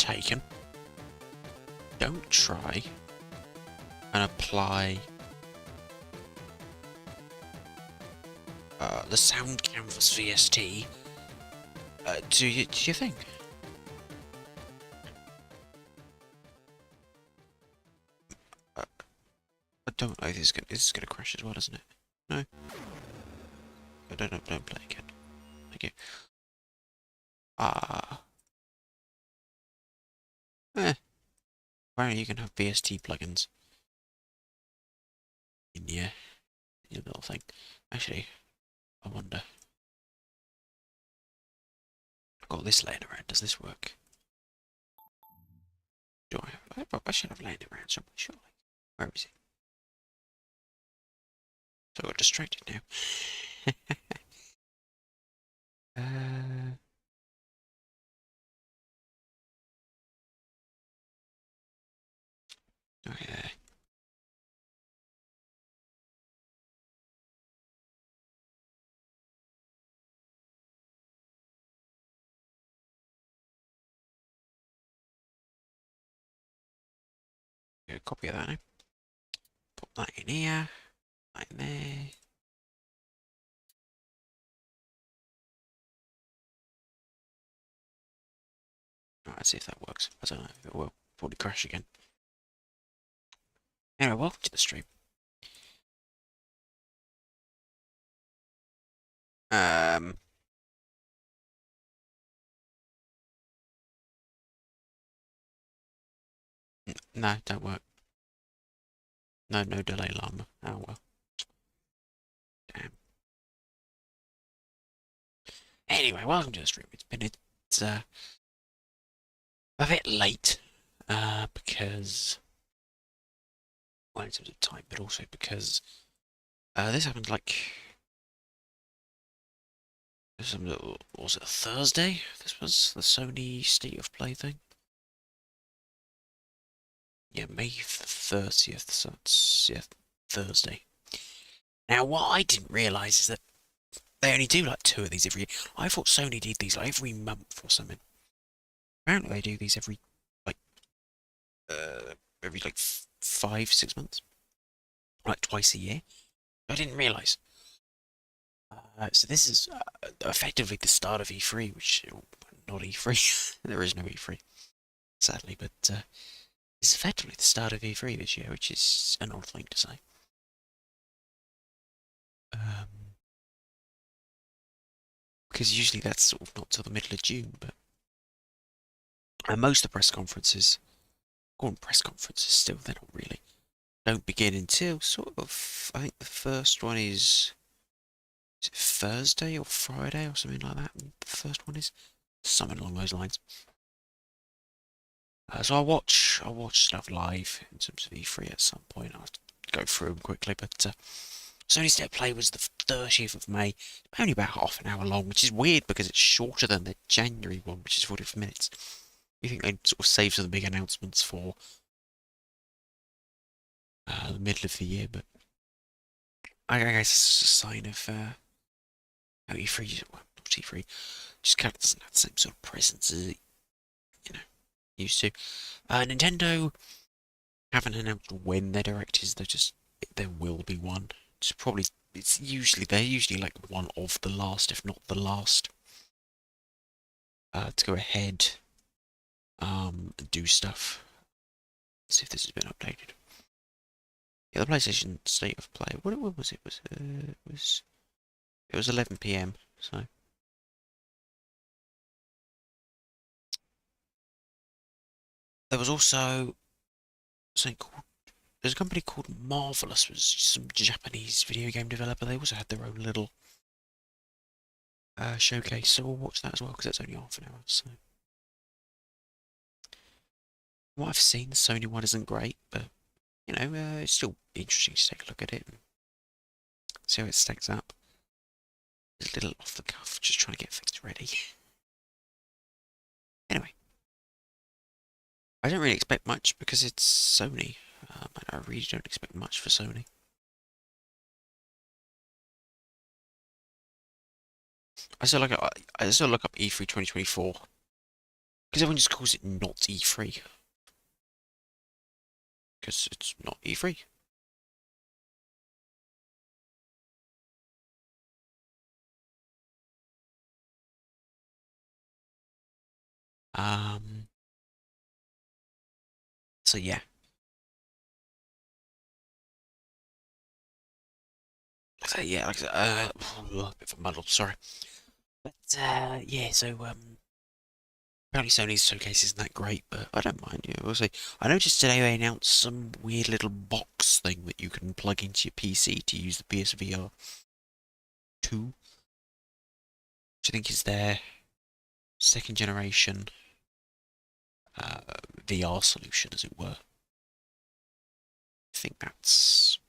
taken, don't try and apply the Sound Canvas VST to your thing. I don't know if this is gonna crash as well, isn't it? No. Don't play again. Thank you. Apparently you can have VST plugins in your little thing. Actually, I wonder. I've got this laying around. Does this work? Do I have? I should have laying around somewhere, surely. Where is it? So I got distracted now. Okay. Get a copy of that now. Put that in here. That in there. Right, let's see if that works. I don't know if it will. Probably crash again. Anyway, welcome to the stream. No, don't work. No delay llama. Oh well. Damn. Anyway, welcome to the stream. It's a bit late, because, well, in terms of time, but also because this happened like, was it a Thursday? This was the Sony State of Play thing. Yeah, May 30th, so it's, yeah, Thursday. Now, what I didn't realise is that they only do like 2 of these every year. I thought Sony did these like every month or something. Apparently they do these every like 5-6 months, like twice a year. I didn't realise. So this is effectively the start of E3, which, not E3. There is no E3, sadly, but it's effectively the start of E3 this year, which is an odd thing to say. Because usually that's sort of not till the middle of June, but most of the press conferences, call them press conferences still, they're not really, don't begin until sort of, I think the first one is it Thursday or Friday or something like that? The first one is something along those lines. So I'll watch stuff live in terms of E3 at some point. I'll go through them quickly, but Sony State of Play was the 30th of May, only about half an hour long, which is weird because it's shorter than the January one, which is 45 minutes. You think they'd sort of save some of the big announcements for the middle of the year, but I guess it's a sign of how E3, well, not E3, just kind of doesn't have the same sort of presence as it, used to. Nintendo haven't announced when their direct is. There will be one. They're usually like one of the last, if not the last, to go ahead and do stuff. Let's see if this has been updated. Yeah, the PlayStation State of Play. When was it? It was 11 PM. So there was also something called. There's a company called Marvellous, was some Japanese video game developer. They also had their own little showcase, so we'll watch that as well because it's only half an hour. So what I've seen, the Sony one isn't great, but it's still interesting to take a look at it and see how it stacks up. It's a little off the cuff, just trying to get things ready. Anyway, I don't really expect much because it's Sony. I really don't expect much for Sony. I still look up E3 2024 Because everyone just calls it not E3. Because it's not E3. Um, so yeah. Like I said, a bit of a muddle, sorry. But, yeah, so, apparently Sony's showcase isn't that great, but I don't mind, we'll see. I noticed today they announced some weird little box thing that you can plug into your PC to use the PSVR 2, which I think is their second generation, VR solution, as it were. I think that's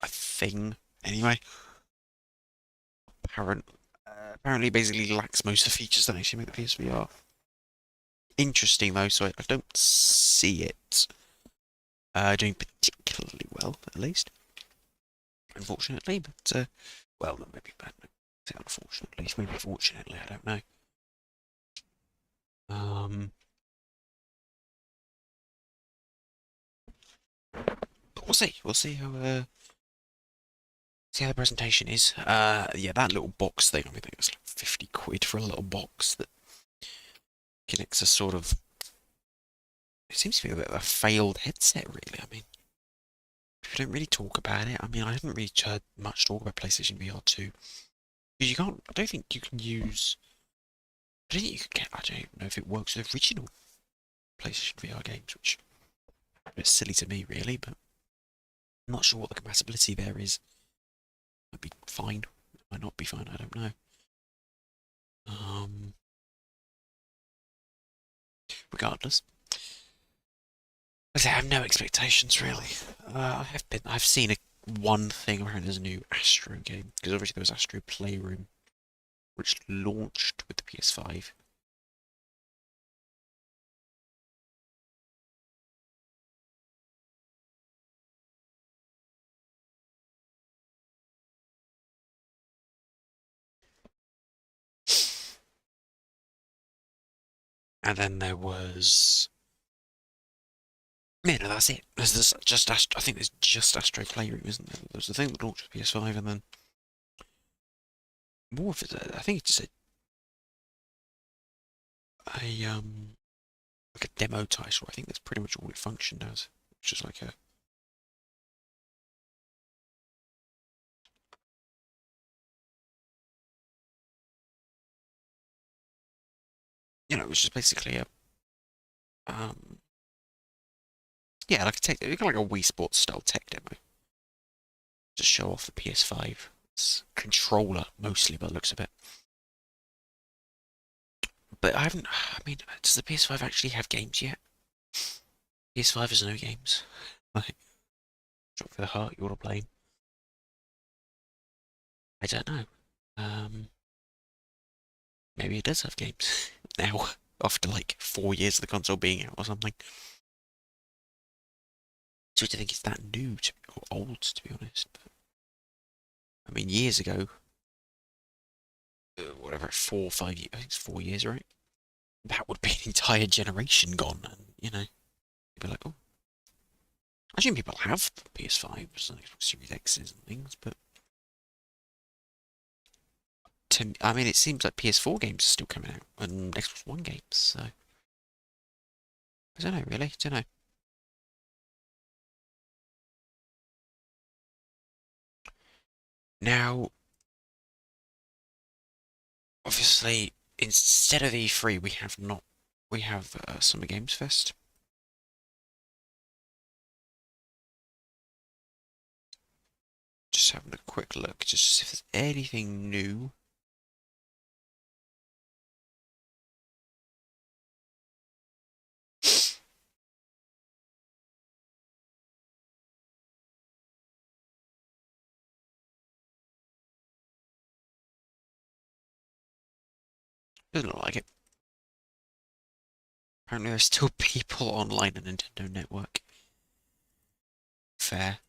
a thing, anyway. Apparent, apparently basically lacks most of the features that actually make the PSVR interesting, though, so I don't see it doing particularly well, at least. Unfortunately, but, well, that may be bad. Unfortunately, maybe fortunately, I don't know. But we'll see. We'll see how the presentation is. Yeah, that little box thing, I mean, I think it's like 50 quid for a little box that connects a sort of... It seems to be a bit of a failed headset, really. I mean, people don't really talk about it. I mean, I haven't really heard much talk about PlayStation VR 2. Because you can't... I don't think you can use... I don't think you can get... I don't know if it works with original PlayStation VR games, which is a bit silly to me, really, but I'm not sure what the compatibility there is. Might be fine. Might not be fine, I don't know. Regardless. I have no expectations, really. I've seen one thing around there's a new Astro game, because obviously there was Astro Playroom, which launched with the PS5. And then there was... Yeah, no, that's it. There's just I think there's just Astro Playroom, isn't there? There's the thing that launched with PS5, and then more of it. I think it's just a like a demo title. I think that's pretty much all it functioned as. It's just like a... it was just basically a um yeah, like a tech, like a Wii Sports style tech demo to show off the PS5. It's controller mostly, by the looks of it. But I haven't. I mean, does the PS5 actually have games yet? PS5 has no games. Like, drop for the heart, you want to play? I don't know. Um, Maybe it does have games now, after like 4 years of the console being out or something. So I don't think it's that new or old, to be honest. But, I mean, years ago, whatever, 4 or 5 years. I think it's 4 years, right? That would be an entire generation gone, and you'd be like, oh. I assume people have PS5s and Xbox Series X's and things, but I mean, it seems like PS4 games are still coming out and Xbox One games, so I don't know, really. I don't know. Now, obviously, instead of E3, we have Summer Games Fest. Just having a quick look, just to see if there's anything new. Doesn't look like it. Apparently, there's still people online on Nintendo Network. Fair.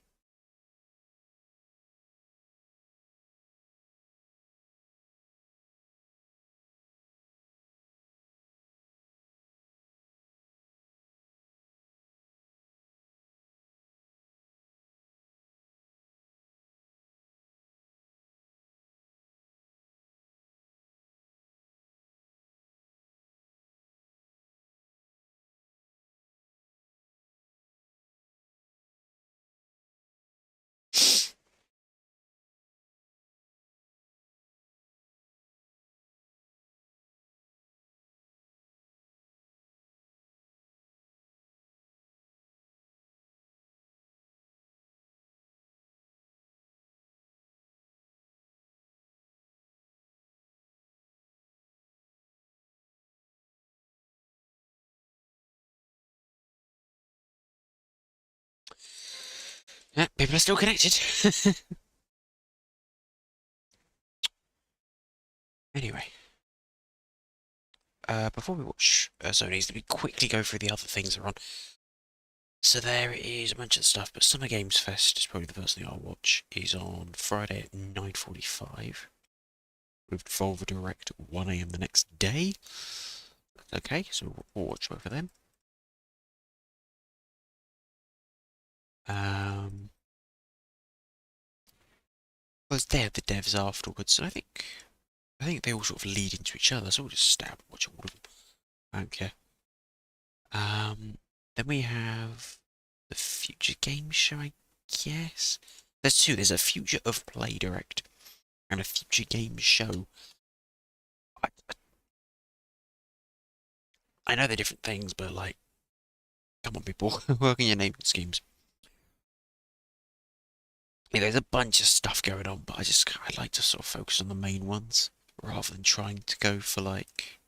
Yeah, people are still connected. Anyway, before we watch Sony's, let me quickly go through the other things that are on. So there is a bunch of stuff, but Summer Games Fest is probably the first thing I'll watch. Is on Friday at 9:45. With Volvo Direct at 1 AM the next day. Okay, so we'll watch both of them. Well, they have the devs afterwards, and I think they all sort of lead into each other, so we'll just stab and watch all of them. I don't care. Then we have the Future Game Show, I guess. There's two. There's a Future of Play Direct and a Future Game Show. I know they're different things, but like, come on, people, work in your naming schemes. Yeah, there's a bunch of stuff going on, but I like to sort of focus on the main ones rather than trying to go for like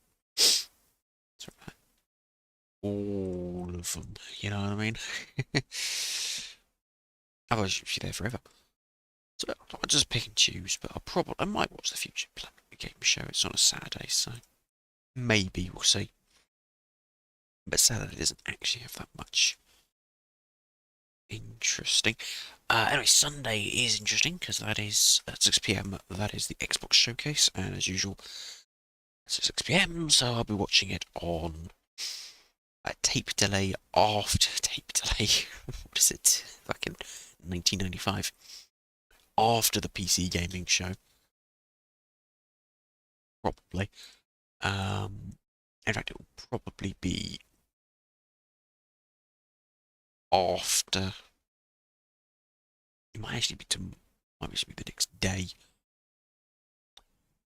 all of them. You know what I mean? Otherwise, you'll be there forever. So I'll just pick and choose, but I might watch the Future Game Show. It's on a Saturday, so maybe we'll see. But Saturday doesn't actually have that much interesting. Anyway, Sunday is interesting because that is at 6 PM. That is the Xbox showcase, and as usual, it's at 6 PM. So I'll be watching it on a tape delay after tape delay. What is it? Fucking 1995. After the PC gaming show, probably. In fact, it will probably be after. It might actually be the next day.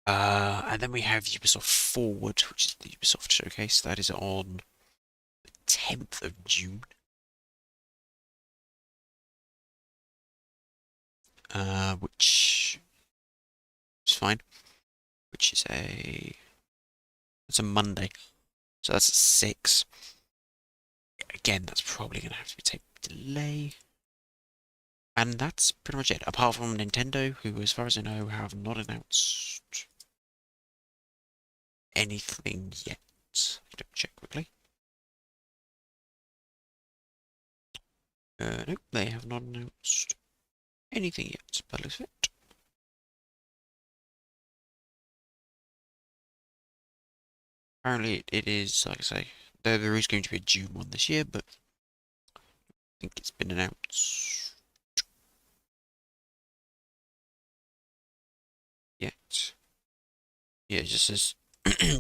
And then we have Ubisoft Forward, which is the Ubisoft showcase. That is on the 10th of June. Which is fine. Which is it's a Monday. So that's at 6. Again, that's probably going to have to be tape delay. And that's pretty much it. Apart from Nintendo, who, as far as I know, have not announced anything yet. Let me check quickly. Nope, they have not announced anything yet, by the looks of it. Apparently, it is, like I say, there is going to be a June one this year, but I think it's been announced yet. Yeah, it just says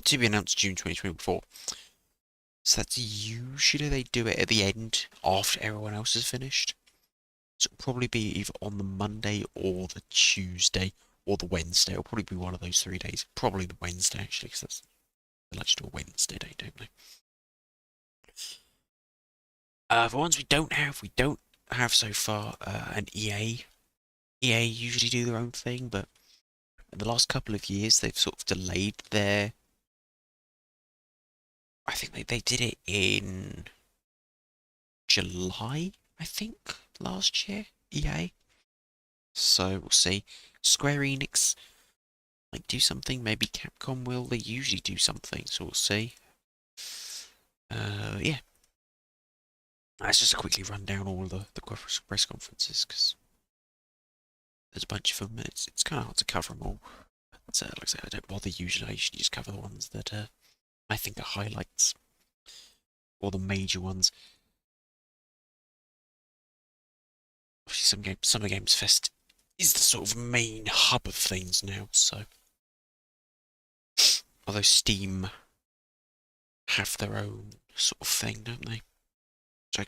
to be announced June 2024. So that's usually they do it at the end after everyone else is finished. So it'll probably be either on the Monday or the Tuesday or the Wednesday. It'll probably be one of those 3 days. Probably the Wednesday, actually, because they like to do a Wednesday day, don't they? The ones we don't have so far an EA. EA usually do their own thing, but in the last couple of years they've sort of delayed their. I think they did it in July, I think, last year, EA. So we'll see. Square Enix might do something, maybe Capcom will. They usually do something, so we'll see. Yeah. Let's just quickly run down all the press conferences, because there's a bunch of them, and it's kind of hard to cover them all. But, like I say, I don't bother usually. I usually just cover the ones that I think are highlights, or the major ones. Obviously, Summer Games Fest is the sort of main hub of things now, so. Although Steam have their own sort of thing, don't they? Which I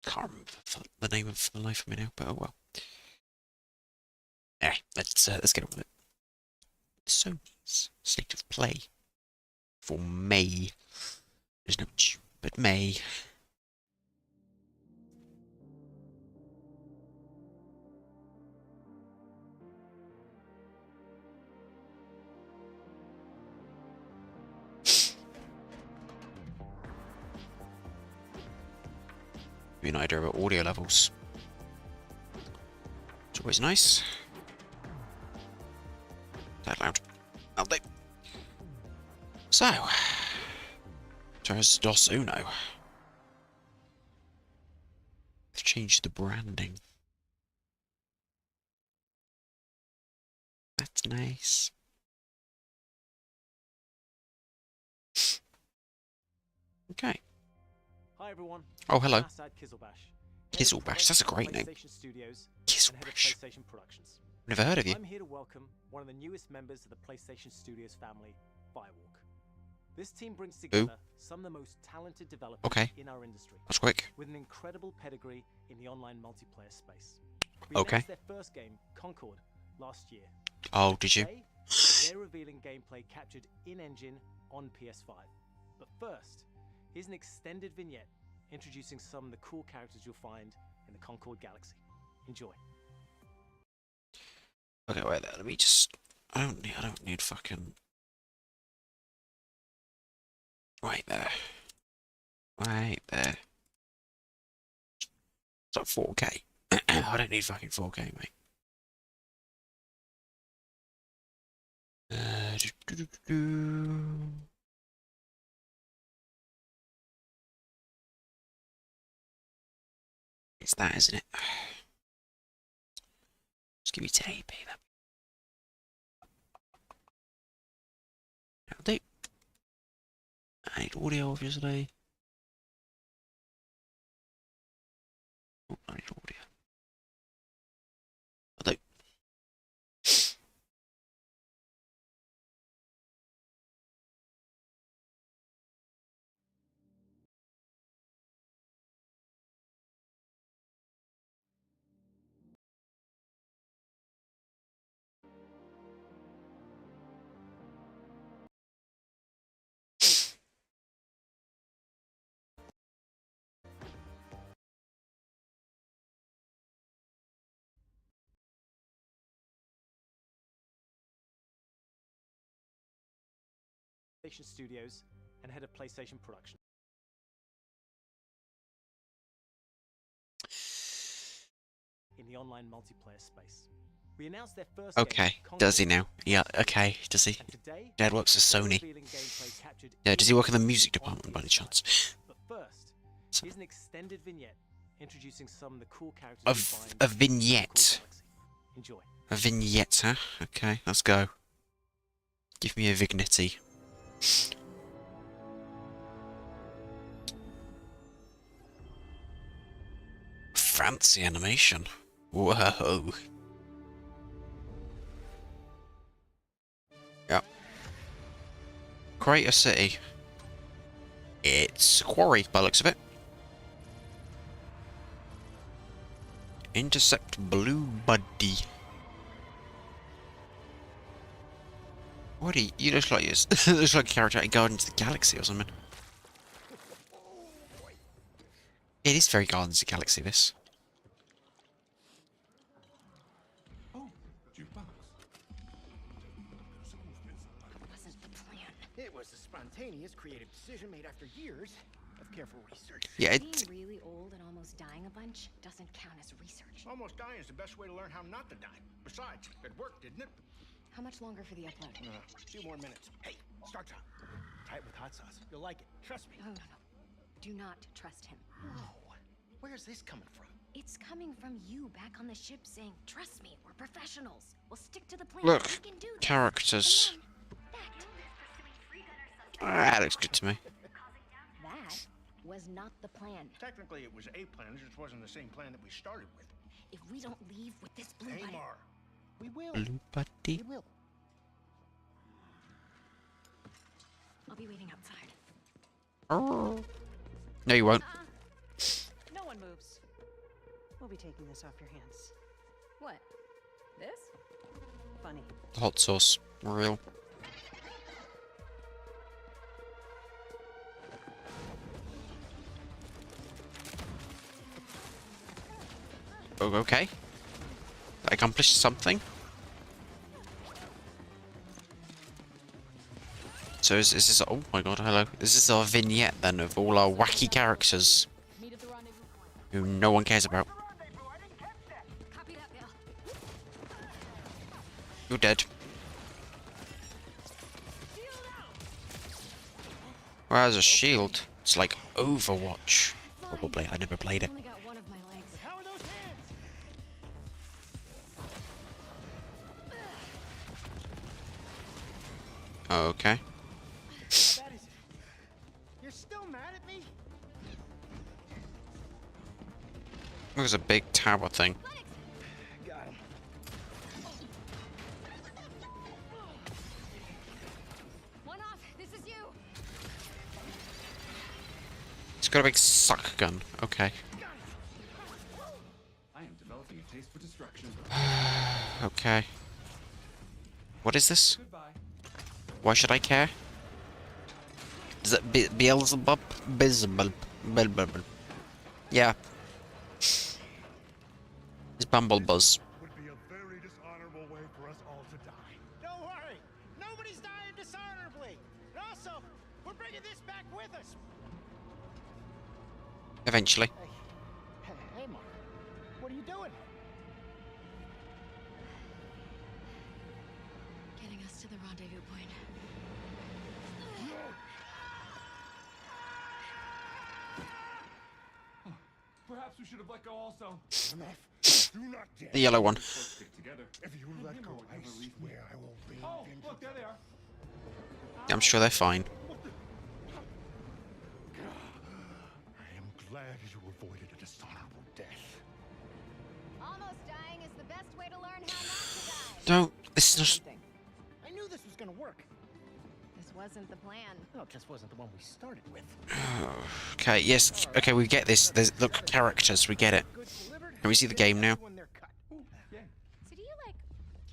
can't remember the name of the life of me now, but oh well. Anyway, let's get on with it. Sony's State of Play for May. There's no June, but May. Give you an idea about audio levels. always nice. That loud. Oh, they. So, there's Dos Uno. They've changed the branding. That's nice. Okay. Hi everyone. Oh, hello. Kizzlebash. Kizzlebash, that's a great name. Kizzlebash. Never heard of you. I'm here to welcome one of the newest members of the PlayStation Studios family, Firewalk. This team brings together some of the most talented developers in our industry. That's quick. With an incredible pedigree in the online multiplayer space. We announced their first game, Concord, last year. Oh, did you? Today, they're revealing gameplay captured in-engine on PS5. But first, here's an extended vignette introducing some of the cool characters you'll find in the Concord Galaxy. Enjoy. Okay, wait there. Let me just. I don't need fucking. Right there. Right there. It's like 4K. I don't need fucking 4K, mate. It's that, isn't it? Just give me 1080p then. That'll do. I need audio, obviously. Oh, I need audio. That'll do. PlayStation Studios and head of PlayStation Production. In the online multiplayer space. We announced their first Okay, does he now? Yeah, okay, does he? Dad works at Sony. Yeah, does he work in the music department by any chance? But first, here's an extended vignette introducing some of the cool characters. A vignette. Enjoy. A vignette, huh? Okay, let's go. Give me a vignette. Fancy animation. Whoa. Yep. Create a city. It's a quarry by the looks of it. Intersect Blue Buddy. What do you look like? You looks like a character out of Guardians of the Galaxy or something. It is very Guardians of the Galaxy, this. Wasn't the plan. It was a spontaneous, creative decision made after years of careful research. Yeah, Being really old and almost dying a bunch doesn't count as research. Almost dying is the best way to learn how not to die. Besides, it worked, didn't it? How much longer for the upload? A few more minutes. Hey, start time. Try it with hot sauce. You'll like it. Trust me. No. Do not trust him. No. Where's this coming from? It's coming from you back on the ship saying, trust me, we're professionals. We'll stick to the plan. Look, We can do this. characters. Fact. That looks good to me. That was not the plan. Technically, it was a plan. It just wasn't the same plan that we started with. If we don't leave with this blue Hey, buddy, Mar. We will. Blue Buddy. We will. I'll be waiting outside. Oh. No, you won't. No one moves. We'll be taking this off your hands. What? This? Funny. The hot sauce. Real. Oh, okay. That accomplished something. So is this... Oh my god, hello. Is this our vignette then of all our wacky characters who no one cares about? Copy that, Bill. You're dead. Whereas a shield, it's like Overwatch. Probably. I never played it. Only got one of my legs. How are those hands? Okay. How bad is it? You're still mad at me? There's a big tower thing. Got him. One off. This is you. It's got a big suck gun. Okay. I am developing a taste for destruction. Okay. What is this? Goodbye. Why should I care? Is it Beelzebub? Beelzebub. Beelzebub. Yeah. It's Bumblebuzz. Would be a very dishonorable way for us all to die. Don't worry. Nobody's dying dishonorably. And also, we're bringing this back with us. Eventually. Hey, Mark. What are you doing? Getting us to the rendezvous point. Perhaps we should have let go also. Enough. Do not dare. The yellow one. Let's stick together. If you let go, I swear I will be Oh, vengeful. look, there they are. I'm sure they're fine. I am glad you avoided a dishonorable death. Almost dying is the best way to learn how not to die. Don't. This is just. I knew this was gonna work. This wasn't the plan. No, it just wasn't the one we started with. Okay. Yes. Okay. We get this. There's look characters. We get it. Goods delivered. Can we see the game now? When they're cut. Yeah. So do you like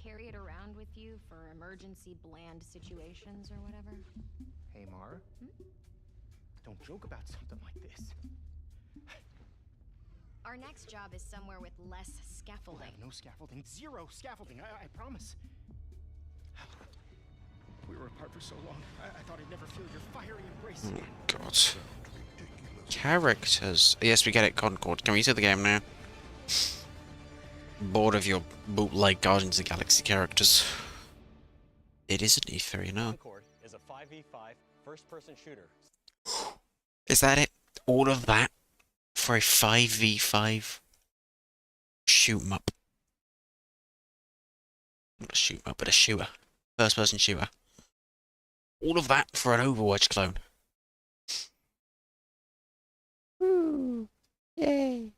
carry it around with you for emergency bland situations or whatever? Hey, Mara. Don't joke about something like this. Our next job is somewhere with less We'll scaffolding. have no scaffolding. Zero scaffolding. I promise. We were apart for so long. I thought I'd never feel your fiery embrace again. God. Characters. Yes, we get it. Concord. Can we see the game now? Bored of your bootleg Guardians of the Galaxy characters. It isn't Ether, you know. Concord is a 5v5 first-person shooter. Is that it? All of that for a 5v5 shoot 'em up. Not a shoot 'em up, but a shooter. First person shooter. All of that for an Overwatch clone. Yay.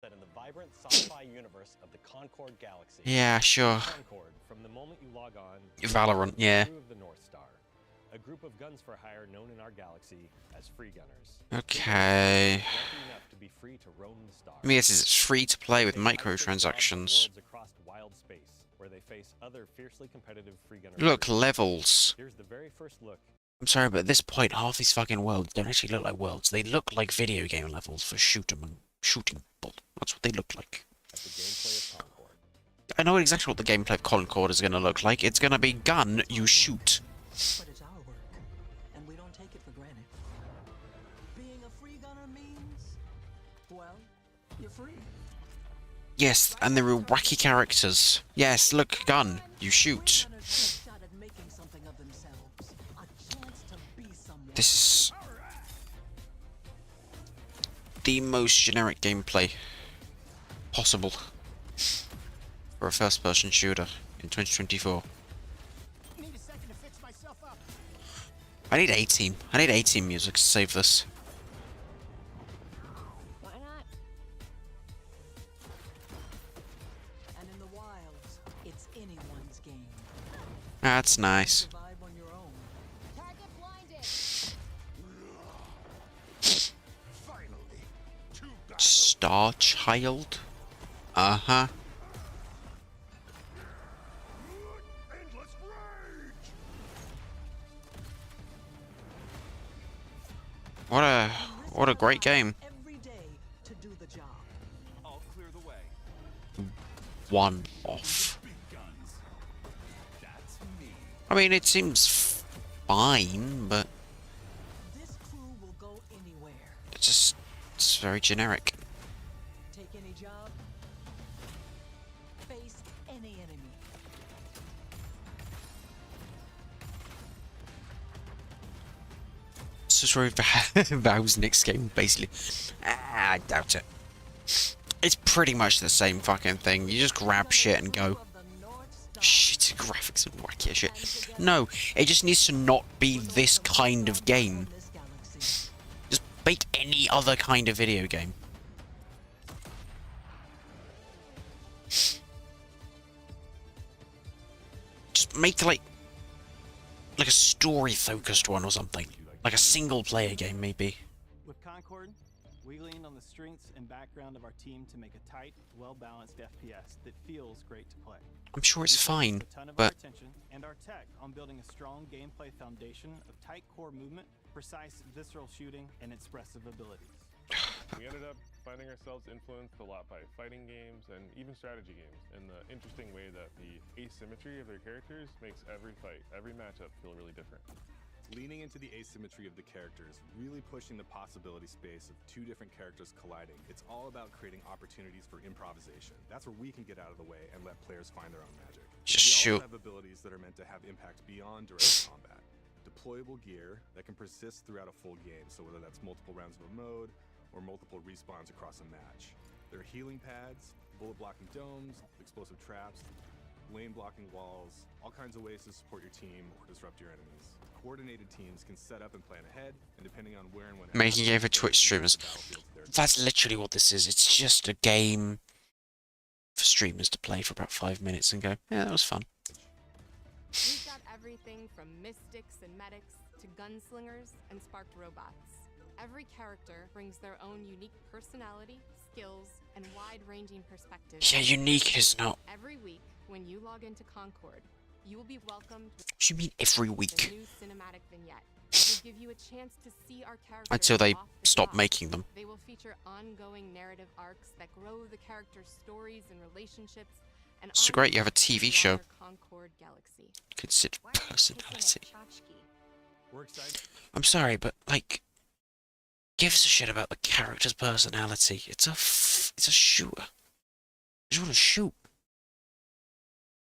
Set in the vibrant sci-fi universe of the Concord galaxy. Yeah, sure. Concord, from the moment you log on, Valorant, yeah. crew of the North Star, a group of guns for hire known in our galaxy as free gunners. Okay. Lucky enough to be free to roam the stars. I mean, yes, it's free to play with They fight their microtransactions. worlds across wild space, where they face other fiercely competitive free gunner Look, forces. levels. Here's the very first look. I'm sorry, but at this point, half these fucking worlds don't actually look like worlds. They look like video game levels for shooting bull. That's what they look like. At the gameplay of Concord. I know exactly what the gameplay of Concord is going to look like. It's going to be gun, you shoot. But it's our work, and we don't take it for granted. Being a free gunner means, well, you're free. Yes, and there are wacky characters. Yes, look, gun, you shoot. Free gunners get a shot at making something of themselves, a chance to be someone. This is the most generic gameplay possible for a first-person shooter in 2024. Need a second to fix myself up. I need A-Team. I need A-Team music to save this. Why not? And in the wilds, it's anyone's game. That's nice. Survive on your own. Target blinded. Finally, two guys. Star Child? Uh-huh. Endless rage. What a great game. Every day to do the job. I'll clear the way. One off. Big guns. That's me. I mean, it seems fine, but This crew will go anywhere. it's very generic. Take any job. Face any enemy. So sorry for Valve's next game, basically. I doubt it. It's pretty much the same fucking thing. You just grab shit and go. Shit, graphics and wacky shit. No, it just needs to not be this kind of game. Just make any other kind of video game. Just make like a story-focused one or something. Like a single-player game, maybe. With Concord, we leaned on the strengths and background of our team to make a tight, well-balanced FPS that feels great to play. I'm sure it's fine, a ton of but our attention and our tech on building a strong gameplay foundation of tight core movement, precise visceral shooting, and expressive abilities. We ended up finding ourselves influenced a lot by fighting games and even strategy games, in the interesting way that the asymmetry of their characters makes every fight, every matchup feel really different. Leaning into the asymmetry of the characters, really pushing the possibility space of two different characters colliding. It's all about creating opportunities for improvisation. That's where we can get out of the way and let players find their own magic. Just shoot. We also have abilities that are meant to have impact beyond direct combat. Deployable gear that can persist throughout a full game, so whether that's multiple rounds of a mode or multiple respawns across a match. There are healing pads, bullet blocking domes, explosive traps, lane blocking walls, all kinds of ways to support your team or disrupt your enemies. Coordinated teams can set up and plan ahead, and depending on where and when... Making game for Twitch streamers. That's literally what this is. It's just a game for streamers to play for about 5 minutes and go, yeah, that was fun. We've got everything from mystics and medics to gunslingers and sparked robots. Every character brings their own unique personality, skills, and wide-ranging perspectives. Yeah, unique is not... Every week, when you log into Concord, you will be welcomed with What do you mean every week? a new cinematic vignette. It will give you a chance to see our characters Until they off the stop top. making them. They will feature ongoing narrative arcs that grow the characters' stories and relationships. And So great, you have a TV show. Concord Galaxy. Consider personality. We're excited. I'm sorry, but like, gives a shit about the character's personality. It's a shooter. You just want to shoot.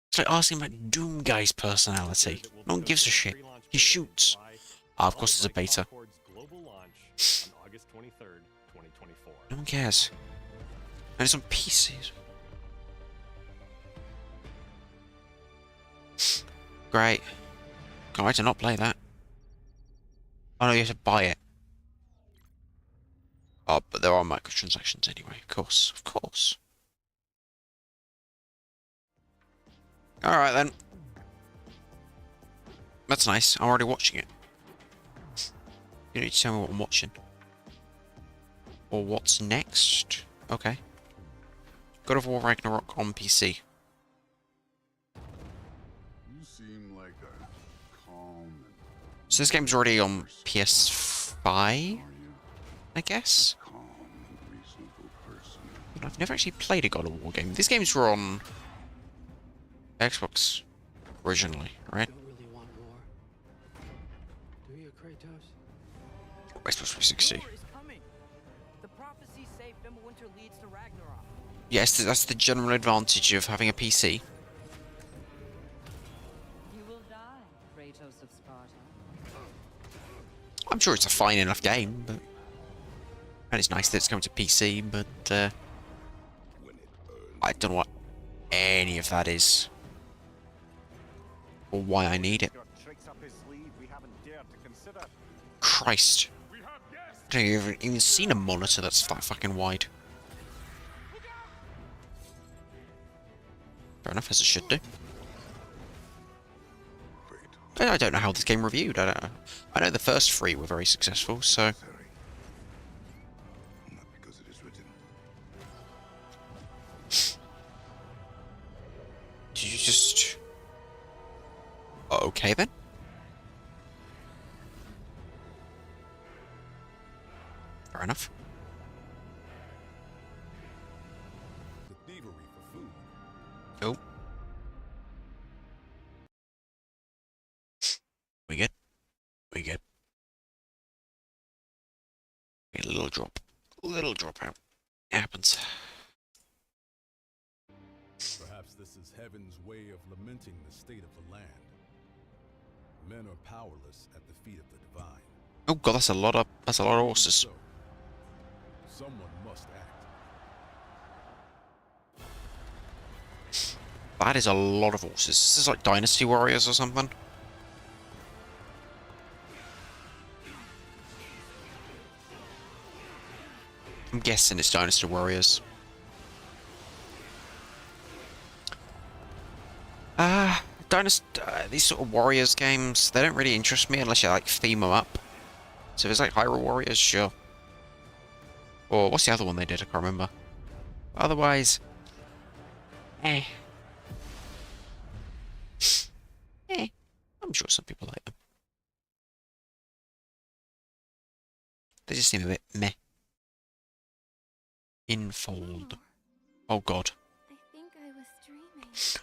It's like asking about Doom Guy's personality. No one gives a shit. He shoots. Ah, of course, there's a beta. Global launch on August 23rd, 2024. No one cares. And it's on PCs. Great. Can't wait to not play that. Oh no, you have to buy it. Oh, but there are microtransactions anyway. Of course, of course. Alright then. That's nice. I'm already watching it. You need to tell me what I'm watching. Or what's next. Okay. God of War Ragnarok on PC. You seem like a calm So this game's already on PS5, I guess? and calm and reasonable person. But I've never actually played a God of War game. These games were on Xbox originally, right? Don't really want war. Do you, Kratos? Xbox 360. War is coming. The prophecies say Fimbulwinter leads to Ragnarok. Yes, that's the general advantage of having a PC. You will die, Kratos of Sparta. I'm sure it's a fine enough game, but... And it's nice that it's coming to PC, but... I don't know what any of that is. Or why I need it. Christ. I don't think I've even seen a monitor that's that fucking wide. Fair enough, as it should do. I don't know how this game reviewed. I don't know. I know the first 3 were very successful, so... Not because it is written. Did you just... Okay then. Fair enough. The thievery for food. Oh. We good? We good? A little drop. A little drop out. It happens. Perhaps this is heaven's way of lamenting the state of the land. Men are powerless at the feet of the divine. Oh god, that's a lot of horses. So, someone must act. That is a lot of horses. This is like Dynasty Warriors or something. I'm guessing it's Dynasty Warriors. These sort of Warriors games, they don't really interest me unless you like theme them up. So if it's like Hyrule Warriors, sure. Or what's the other one they did? I can't remember. Otherwise, eh. I'm sure some people like them. They just seem a bit meh. Infold. Oh god. I think I was dreaming. It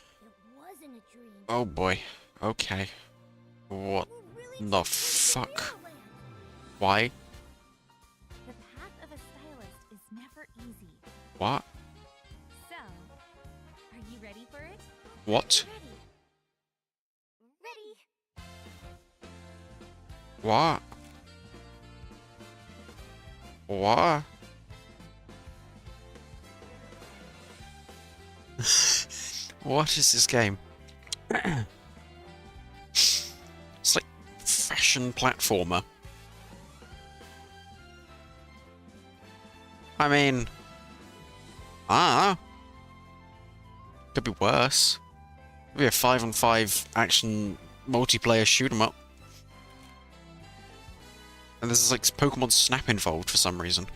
wasn't a dream. Oh boy. Okay. What the fuck? Why? The path of a stylist is never easy. What? So, are you ready for it? What? Ready. What? What? What is this game? It's like fashion platformer. I mean, could be worse. Maybe a 5-on-5 action multiplayer shoot 'em up. And this is like Pokemon Snap involved for some reason.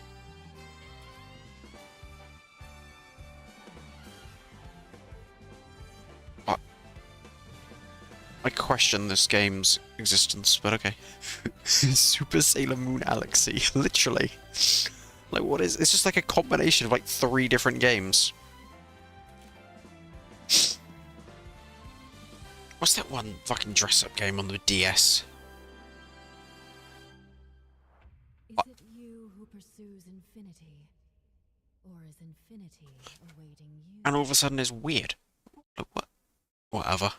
I question this game's existence, but okay. Super Sailor Moon Galaxy, literally. Like, what is... It's just like a combination of like 3 different games. What's that one fucking dress-up game on the DS? Is it you who pursues infinity? Or is infinity awaiting you? And all of a sudden it's weird. Like, what? Whatever.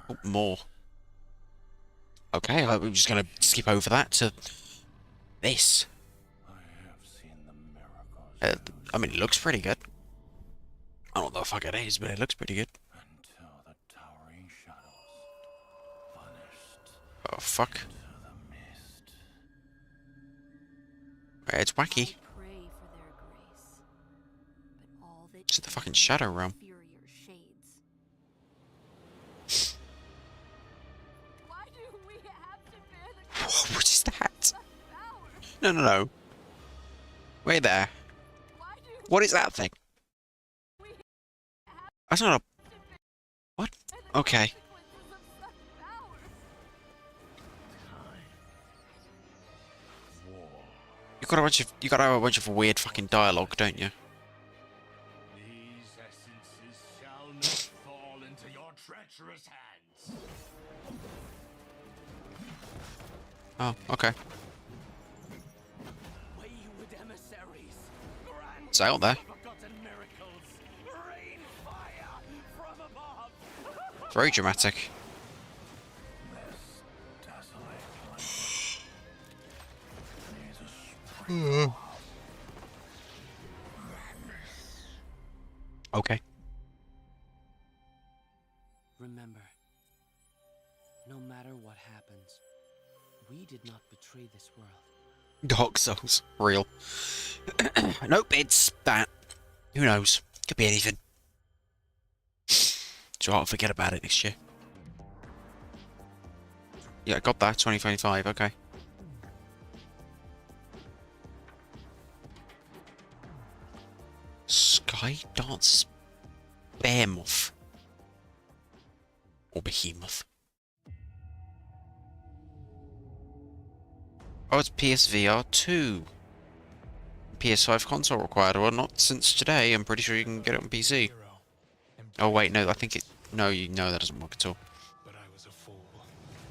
Oh, more. Okay, I'm just gonna skip over that to this. I mean, it looks pretty good. I don't know what the fuck it is, but it looks pretty good. Oh, fuck. It's wacky. It's the fucking Shadow Realm. What is that? No. Wait there. What is that thing? That's not a... What? Okay. You gotta have a bunch of weird fucking dialogue, don't you? These essences shall not fall into your treacherous hands. Oh, okay. It's out there. Very dramatic. Okay. Remember, no matter what happens, we did not betray this world. Dark Souls. Real. Nope, it's that. Who knows? Could be anything. So I'll forget about it next year. Yeah, I got that. 2025, okay. Sky Dance Behemoth. Or Behemoth. Oh, it's PSVR 2. PS5 console required, or not since today. I'm pretty sure you can get it on PC. Oh wait, no, I think it... No, that doesn't work at all.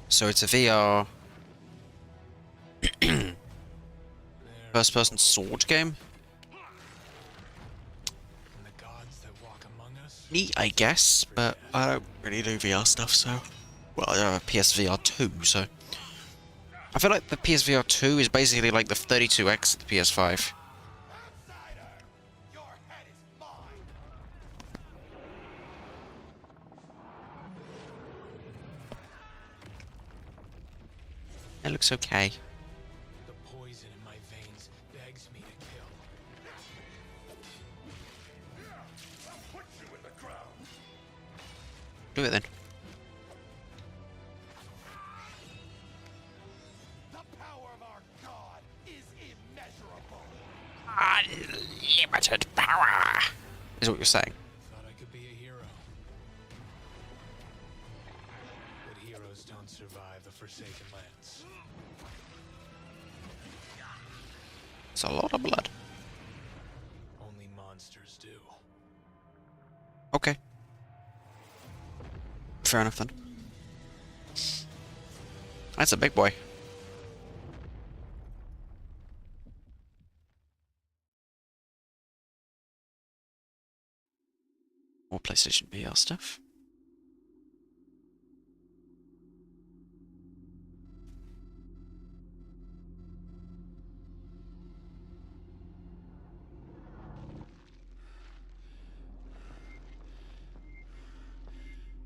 So it's a VR... first-person sword game? Neat, I guess, but I don't really do VR stuff, so... Well, I have a PSVR 2, so... I feel like the PSVR 2 is basically like the 32X of the PS5. It looks okay. The poison in my veins begs me to kill. I'll put you in the ground. Do it then. The power of our god is immeasurable. Unlimited power is what you're saying. Thought I could be a hero. But heroes don't survive the Forsaken Lands. It's a lot of blood. Only monsters do. Okay. Fair enough then. That's a big boy. More PlayStation VR stuff.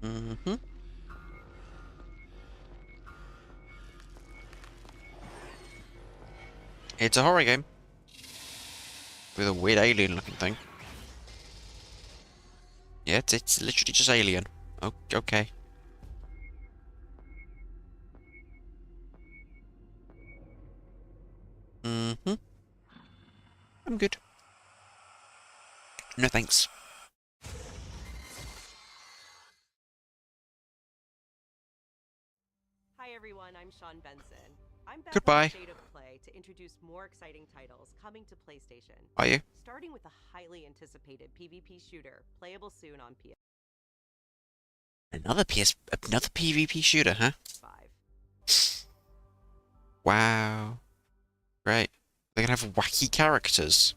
Mm-hmm. It's a horror game. With a weird alien looking thing. Yeah, it's literally just Alien. Okay. Mm-hmm. I'm good. No thanks. Hi everyone, I'm Sean Benson. I'm back Goodbye. on State of Play to introduce more exciting titles coming to PlayStation. Are you? Starting with a highly anticipated PvP shooter, playable soon on PS5. Another PvP shooter, huh? Wow. Great. They're gonna have wacky characters.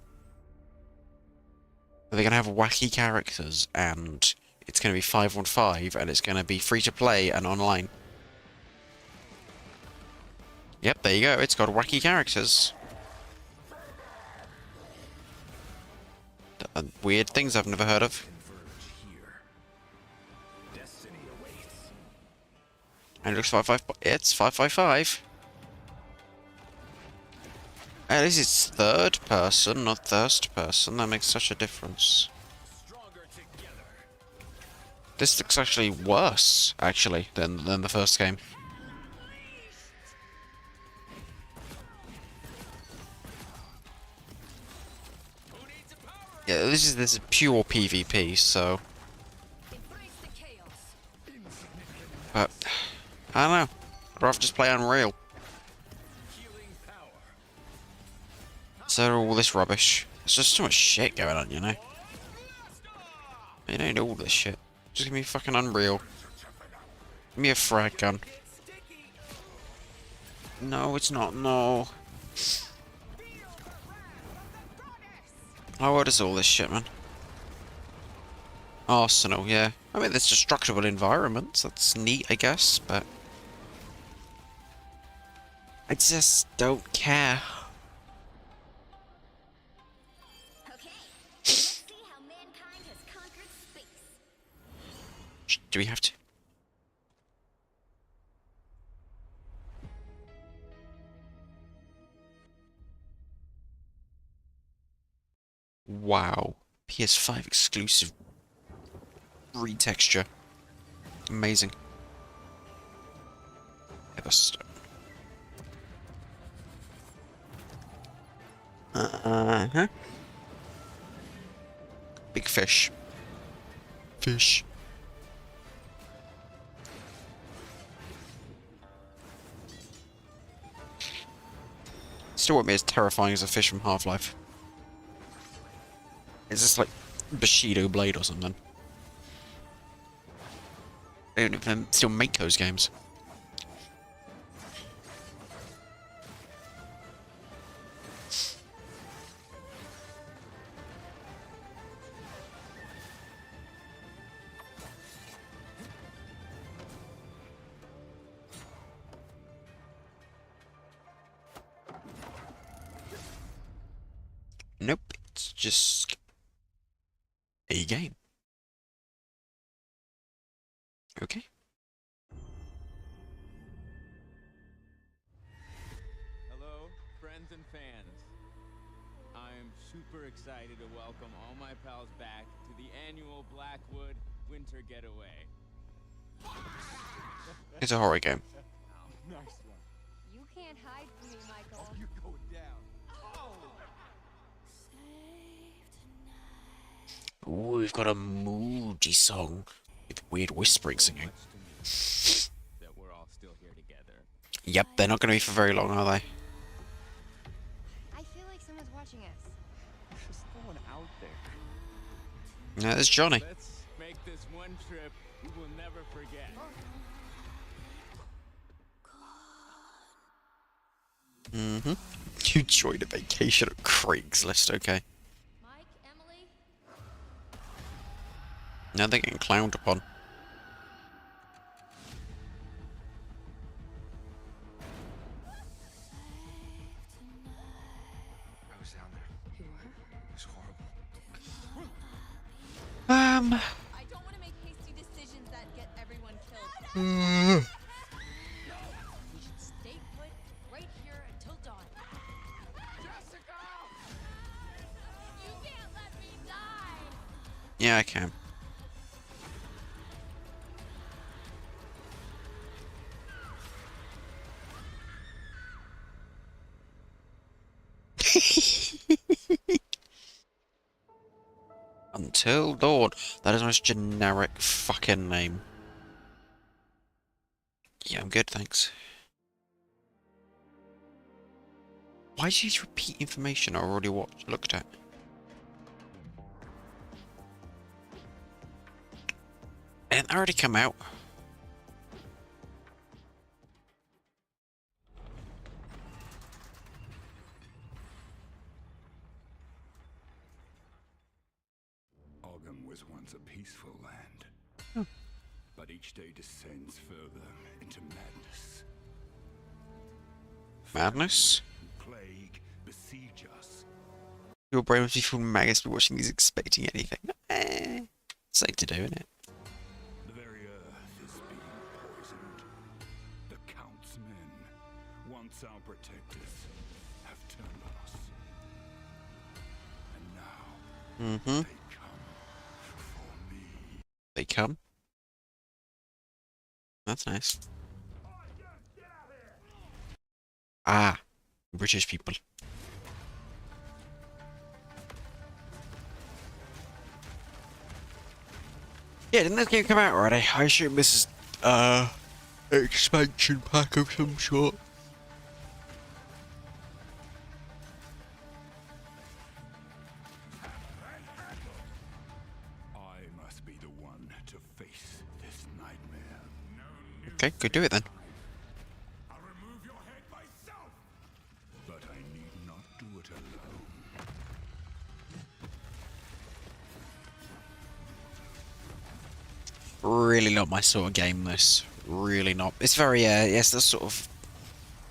They're gonna have wacky characters, and it's gonna be 5-on-5, and it's gonna be free to play and online. Yep, there you go. It's got wacky characters. And weird things I've never heard of. And it looks 5-5. It's 5-5-5. At least it's third person, not first person. That makes such a difference. This looks actually worse, actually, than the first game. Yeah, this is pure PvP, so. But I don't know. I'd rather just play Unreal. So all this rubbish. There's just too much shit going on, you know. You don't need all this shit. Just give me fucking Unreal. Give me a frag gun. No, it's not. No. Oh, what is all this shit, man? Arsenal, yeah. I mean, there's destructible environments. That's neat, I guess, but I just don't care. Do we have to? Wow. PS5 exclusive retexture. Amazing. Everstone. Uh-huh. Big fish. Fish. Still won't be as terrifying as a fish from Half-Life. It's just like Bushido Blade or something. They don't even still make those games. just a game. Okay. Hello, friends and fans. I'm super excited to welcome all my pals back to the annual Blackwood Winter Getaway. It's a horror game. Nice one. You can't hide from me, Michael. Oh, you go down. Oh! Ooh, we've got a moody song with weird whispering singing. That we're all still here together. Yep, they're not going to be for very long, are they? I feel like someone's watching us. There's no one out there. No, there's Johnny. Let's make this one trip we will never forget. Mm-hmm. You joined a vacation at Craigslist, okay. Mike, Emily? Now they're getting clowned upon. I was down there. You were? It was horrible. I don't want to make hasty decisions that get everyone killed. We should stay put right here until dawn. Jessica! You can't let me die! Yeah, I can. Until dawn. That is the most generic fucking name. Yeah, I'm good, thanks. Why do you repeat information I already looked at? And it already come out. Ogham was once a peaceful land, but each day descends further into madness. Madness? Plague besiege us. Your brain must be full of maggots be watching these expecting anything. Safe to do, isn't it? The very earth is being poisoned. The Count's men, once our protectors, have turned on us. And now Mm-hmm. they come for me. They come. That's nice. Ah, British people. Yeah, didn't this game come out already? I assume this is expansion pack of some sort. I must be the one to face this nightmare. Okay, go do it then. I'll remove your head myself. But I need not do it alone. Really not my sort of game, this. Really not. It's very, yes, the sort of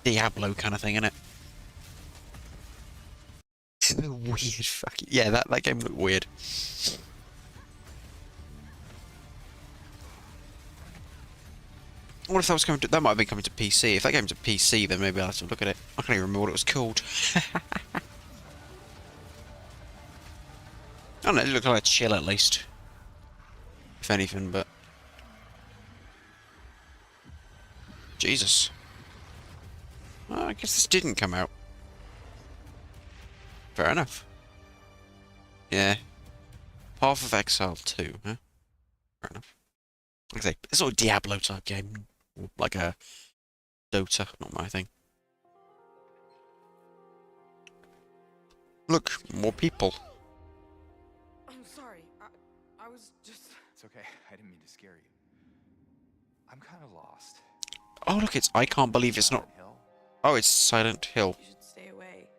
Diablo kind of thing, isn't it? Weird fucking... Yeah, that game looked weird. What if that was coming to... That might have been coming to PC. If that game's a PC, then maybe I'll have to look at it. I can't even remember what it was called. I don't know, it looked like a chill at least. If anything, but... Jesus. Well, I guess this didn't come out. Fair enough. Yeah. Path of Exile 2, huh? Fair enough. Like I say, it's sort of Diablo type game. Like a Dota, not my thing. Look, more people. I'm sorry. I was just... It's okay. I didn't mean to scare you. I'm kind of lost. Oh, look, it's... I can't believe it's not... Oh, it's Silent Hill. You should stay away.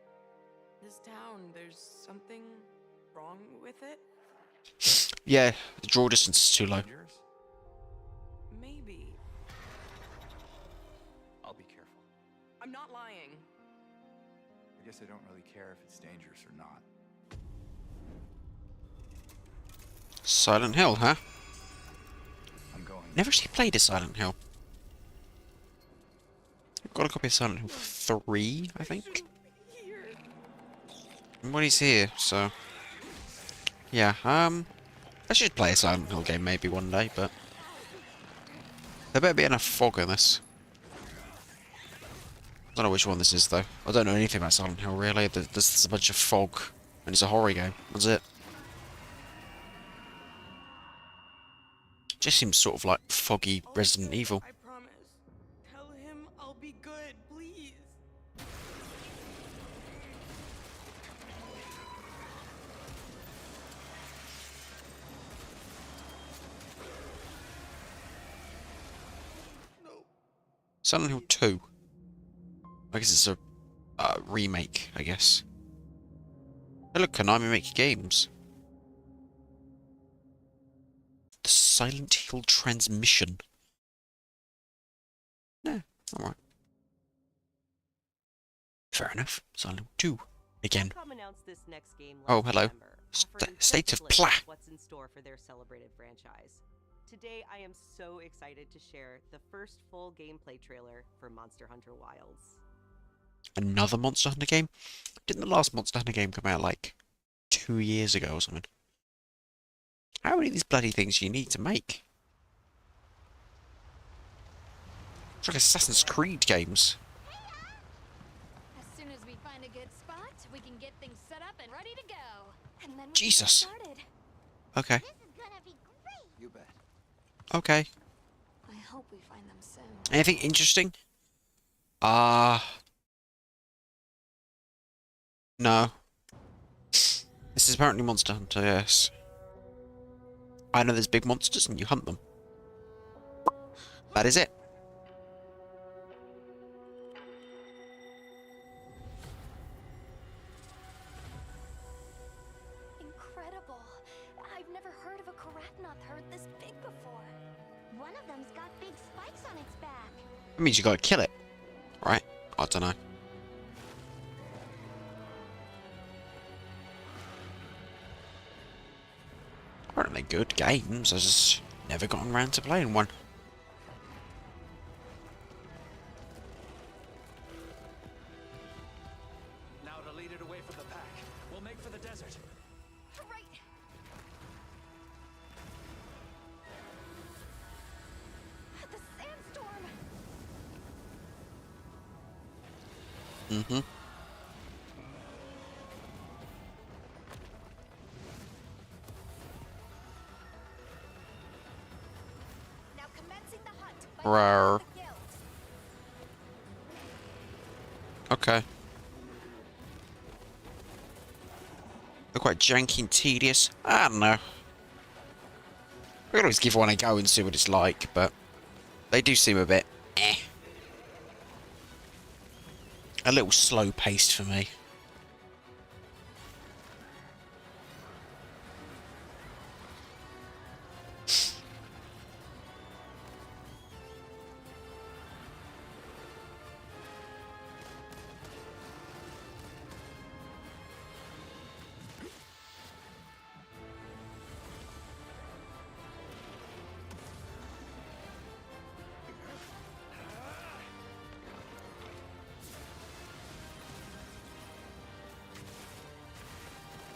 This town, there's something wrong with it? Yeah, the draw distance is too low. Maybe. I'll be careful. I'm not lying. I guess I don't really care if it's dangerous or not. Silent Hill, huh? I'm going. Never actually played a Silent Hill. I've got a copy of Silent Hill 3, I think. Well, he's here, so... Yeah, I should play a Silent Hill game maybe one day, but... There better be enough fog in this. I don't know which one this is, though. I don't know anything about Silent Hill, really. There's a bunch of fog, and it's a horror game. That's it. Just seems sort of like foggy Resident Evil. I promise. Tell him I'll be good, please. Silent Hill 2. I guess it's a remake, I guess. Hey, look, Konami make games. The Silent Hill Transmission. Yeah, alright. Fair enough. Silent Hill 2. Again. Capcom announced this next game last Oh, hello. November, offering State of triplets Play. What's in store for their celebrated franchise. Today, I am so excited to share the first full gameplay trailer for Monster Hunter Wilds. Another Monster Hunter game? Didn't the last Monster Hunter game come out like 2 years ago or something? How many of these bloody things do you need to make? It's like Assassin's Creed games. As soon as we find a good spot, we can get things set up and ready to go. And then we Jesus. can get started. Okay. This is gonna be great. You bet. Okay. I hope we find them soon. Anything interesting? No. This is apparently Monster Hunter, yes. I know there's big monsters and you hunt them. That is it. Incredible. I've never heard of a Karatnoth herd this big before. One of them's got big spikes on its back. That means you gotta kill it. Right? I don't know. Aren't they good games? I just never gotten around to playing one. Now to lead it away from the pack. We'll make for the desert. Right. The sandstorm. Mm-hmm. Now commencing the hunt. Rawr. Okay. They're quite janky and tedious. I don't know. We can always give one a go and see what it's like, but they do seem a bit eh. A little slow paced for me.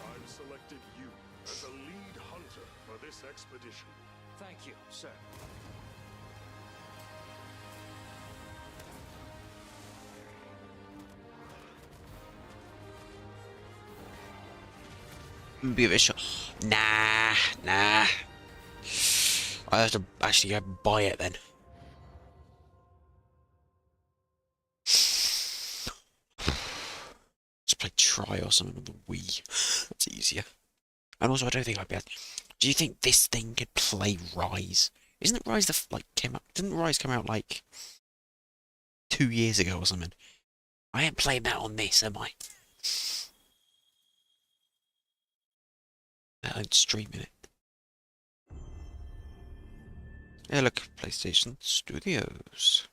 I've selected you as a lead hunter for this expedition. Thank you, sir. Be a bit short. Nah. I have to actually go buy it then. Just play Try or something on the Wii. That's easier. And also, I don't think I'd be able. Do you think this thing could play Rise? Isn't it Rise that came out? Didn't Rise come out like 2 years ago or something? I ain't playing that on this, am I? I'm streaming it. Yeah, look, PlayStation Studios.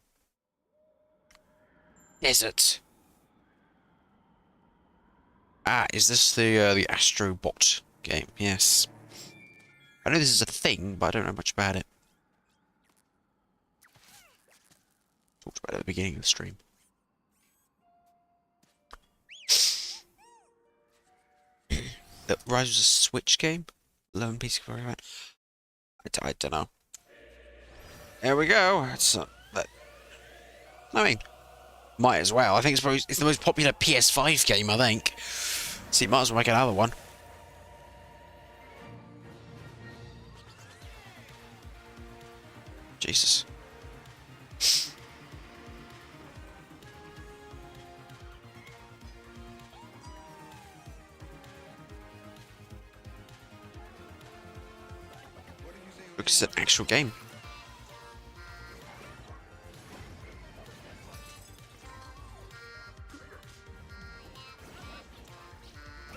Desert. Ah, is this the Astrobot game? Yes. I know this is a thing, but I don't know much about it. Talked about it at the beginning of the stream. The Rise was a Switch game? Lone piece of event? I don't know. There we go. It's I mean, might as well. I think it's the most popular PS5 game, I think. So you might as well make another one. Jesus. Looks like an actual game.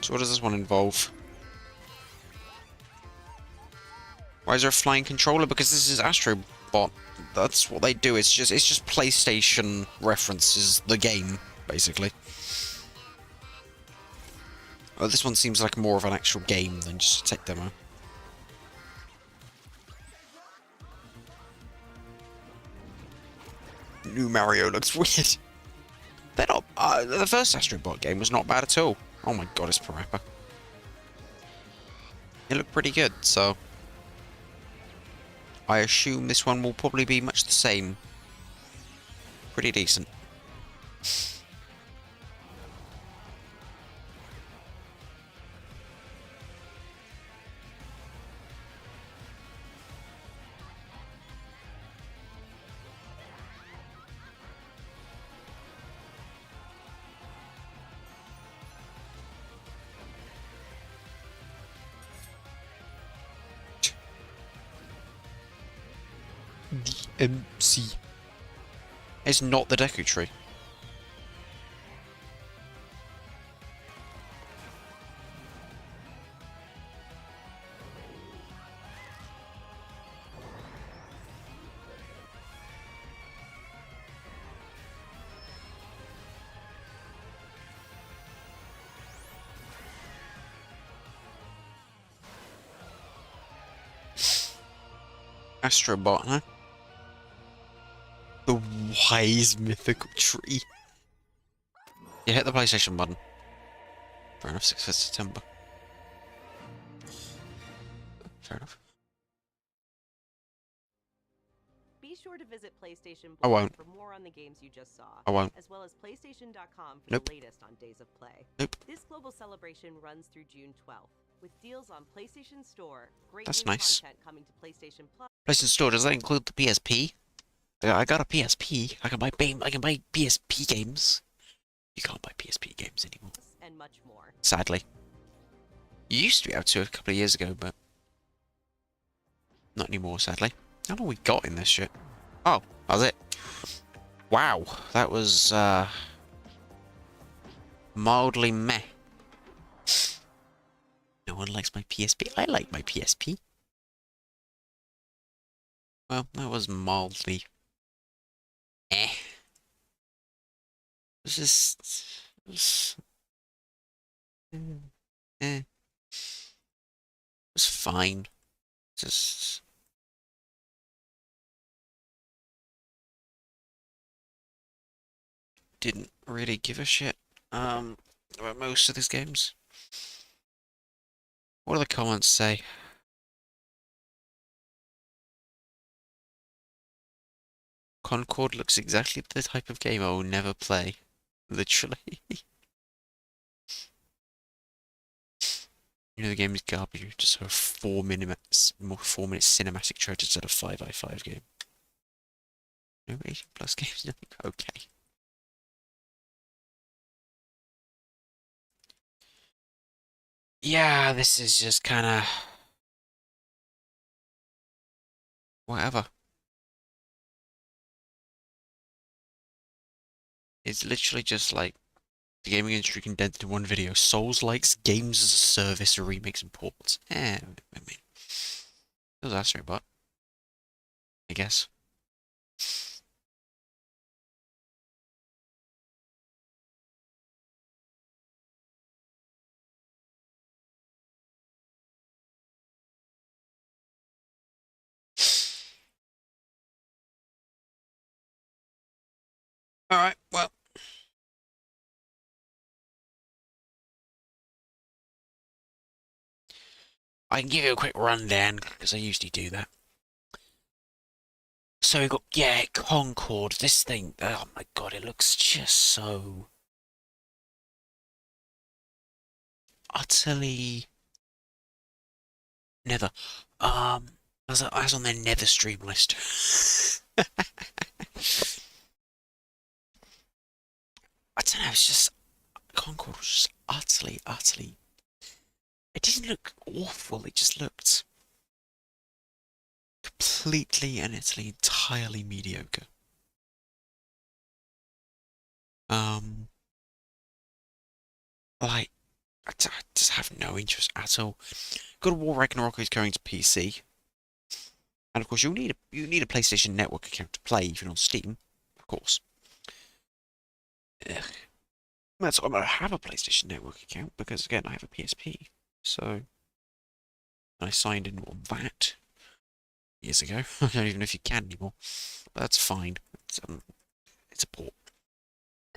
So what does this one involve? Why is there a flying controller? Because this is Astrobot. That's what they do. It's just PlayStation references the game, basically. Oh, this one seems like more of an actual game than just a tech demo. New Mario looks weird. They're not. The first Astrobot game was not bad at all. Oh my god, it's Parappa. It looked pretty good, so I assume this one will probably be much the same. Pretty decent. DMC. It's not the Deku Tree. Astrobot, huh? The wise mythical tree. You hit the PlayStation button. Fair enough, 6th of September. Fair enough. Be sure to visit PlayStation I Blog won't. for more on the games you just saw. I won't. As well as PlayStation.com for Nope. the latest on Days of Play. Nope. This global celebration runs through June 12th, with deals on PlayStation Store, great That's new nice. content coming to PlayStation Plus. PlayStation Store, does that include the PSP? Yeah, I got a PSP. I can buy PSP games. You can't buy PSP games anymore. And much more. Sadly. You used to be able to a couple of years ago, but not anymore, sadly. How long we got in this shit? Oh, that was it. Wow, that was mildly meh. No one likes my PSP. I like my PSP. Well, that was mildly eh. It was just eh. It was fine. Just didn't really give a shit about most of these games. What do the comments say? Concord looks exactly the type of game I will never play. Literally. You know the game is garbage, you just have a 4 minutes cinematic trailer instead of 5v5 game. No 18 plus games, nothing. Okay. Yeah, this is just kinda whatever. It's literally just like the gaming industry condensed in one video. Souls likes games as a service, remakes and ports. I mean, it was Astrobot, I guess. Alright, well. I can give you a quick rundown, because I usually do that. So we've got, yeah, Concord. This thing, oh my god, it looks just so utterly nether. As on their nether stream list. I don't know, it's just, Concord was just utterly, it didn't look awful, it just looked completely and utterly entirely mediocre. Like, I just have no interest at all. God of War Ragnarok is going to PC, and of course you need a PlayStation Network account to play even on Steam, of course. Ugh. That's why I have a PlayStation Network account, because again I have a PSP, so I signed in on that years ago. I don't even know if you can anymore, but that's fine. It's a port.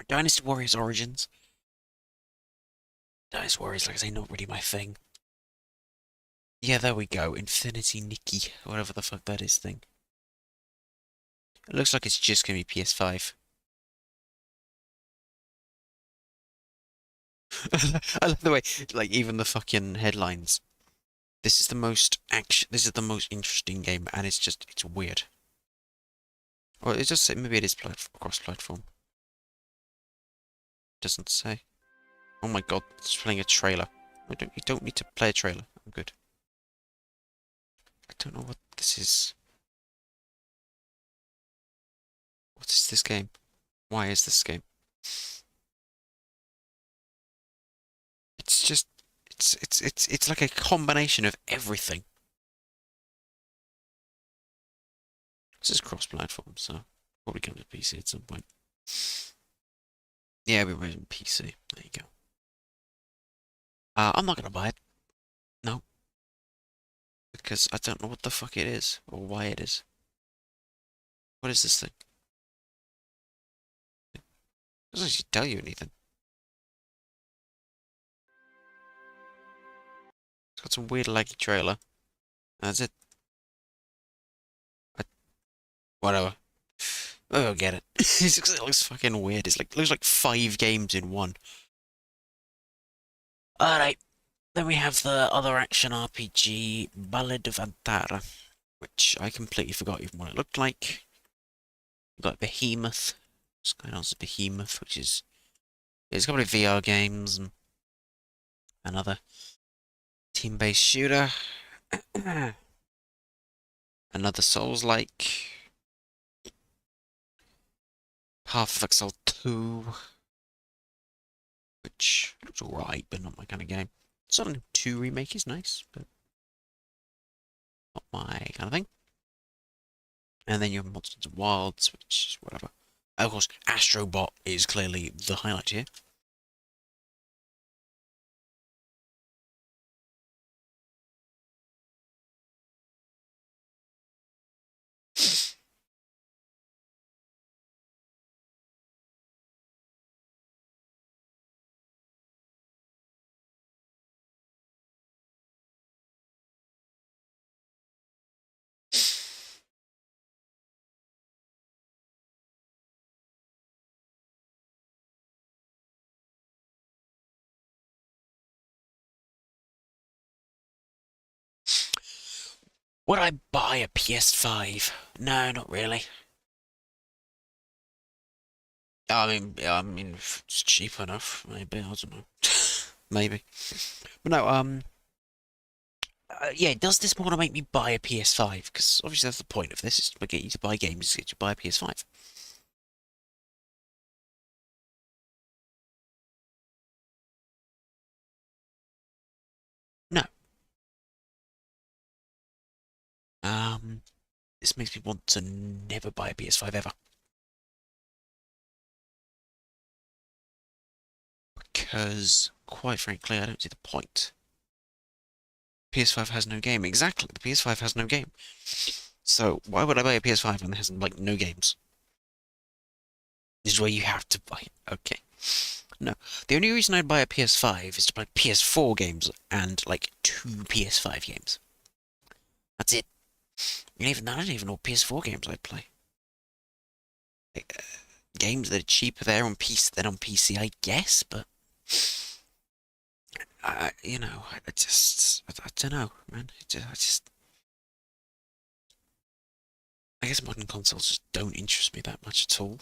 Dynasty Warriors Origins. Dynasty Warriors, like I say, not really my thing. Yeah, there we go. Infinity Nikki, whatever the fuck that is thing. It looks like it's just gonna be PS5. I love the way, like, even the fucking headlines. This is the most This is the most interesting game, and it's weird. Or it just say maybe it is cross-platform. Doesn't say. Oh my god, it's playing a trailer. You don't need to play a trailer. I'm good. I don't know what this is. What is this game? Why is this game? It's just it's like a combination of everything. This is cross-platform, so probably come to PC at some point. Yeah, we're on PC. There you go. I'm not gonna buy it. No. Because I don't know what the fuck it is, or why it is. What is this thing? It doesn't actually tell you anything. It's got some weird laggy trailer. That's it. Whatever. Oh, get it. It looks fucking weird. It looks like 5 games in one. Alright. Then we have the other action RPG, Ballad of Antara, which I completely forgot even what it looked like. We've got Behemoth. What's going on with Behemoth, which is... It's got VR games and another team-based shooter. Another Souls-like. Path of Exile 2, which looks alright, but not my kind of game. Sonic 2 remake is nice, but not my kind of thing. And then you have Monsters and Wilds, which is whatever. And of course, Astrobot is clearly the highlight here. Would I buy a PS5? No, not really. I mean, if it's cheap enough, maybe, I don't know. Maybe. But no, yeah, does this want to make me buy a PS5? Because obviously that's the point of this, is to get you to buy games, to get you to buy a PS5. No. This makes me want to never buy a PS5 ever. Because, quite frankly, I don't see the point. PS5 has no game. Exactly, the PS5 has no game. So, why would I buy a PS5 when it has, like, no games? This is where you have to buy it. Okay. No. The only reason I'd buy a PS5 is to play PS4 games and, like, 2 PS5 games. That's it. And even that, I don't even know what PS4 games I'd play. Like, games that are cheaper there on PC than on PC, I guess, but... you know, I don't know, man. I guess modern consoles just don't interest me that much at all.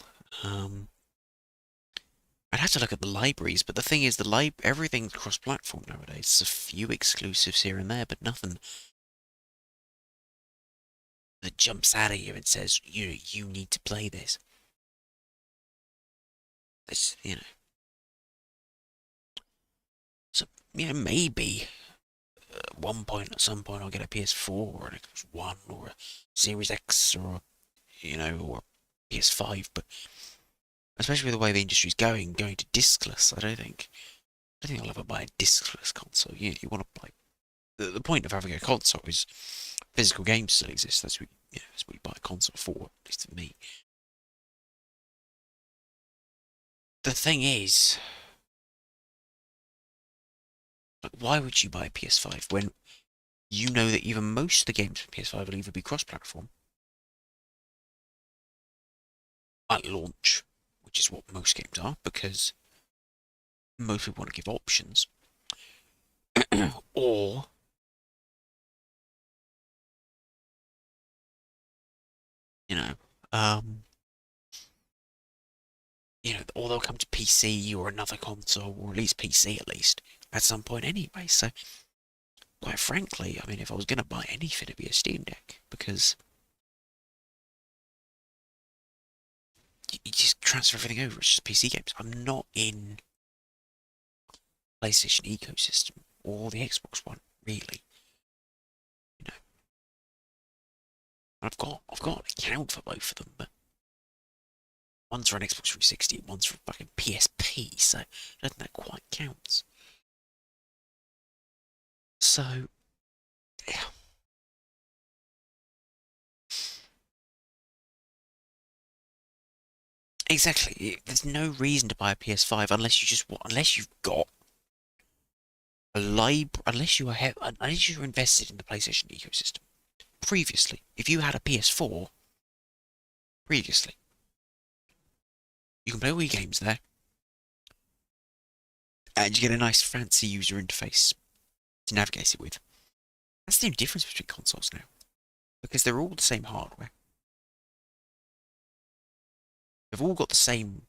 I'd have to look at the libraries, but the thing is, everything's cross-platform nowadays. There's a few exclusives here and there, but nothing that jumps out at you and says, you need to play this. It's, So, maybe at some point, I'll get a PS4 or an Xbox One or a Series X or, or a PS5, but especially with the way the industry's going to discless, I don't think I'll ever buy a discless console. You want to buy... The point of having a console is physical games still exist. That's what you buy a console for, at least for me. The thing is, why would you buy a PS5 when you know that even most of the games for PS5 will either be cross-platform at launch, which is what most games are, because most people want to give options, or or they'll come to PC or another console, or at least PC at some point anyway. So, quite frankly, I mean, if I was going to buy anything, it'd be a Steam Deck, because you just transfer everything over. It's just PC games. I'm not in PlayStation ecosystem or the Xbox One, really. I've got an account for both of them, but one's for an Xbox 360, one's for fucking PSP, so I don't think that quite counts. So, yeah. Exactly. There's no reason to buy a PS5 unless you've got a unless you're invested in the PlayStation ecosystem. Previously, if you had a PS4 previously, you can play all your games there, and you get a nice fancy user interface to navigate it with. That's the only difference between consoles now, because they're all the same hardware. They've all got the same,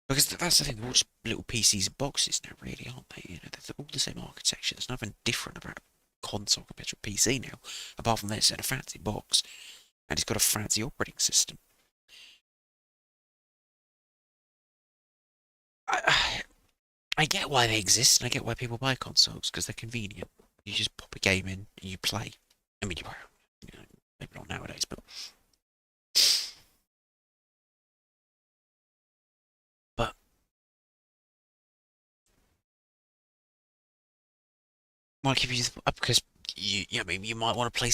because that's the thing, they're all just little PCs and boxes now, really, aren't they? They're all the same architecture. There's nothing different about a console compared to a PC now, apart from this, in a fancy box, and it's got a fancy operating system. I get why they exist, and I get why people buy consoles, because they're convenient. You just pop a game in, and you play. I mean, maybe not nowadays, but... Might keep you up because maybe you might want to play,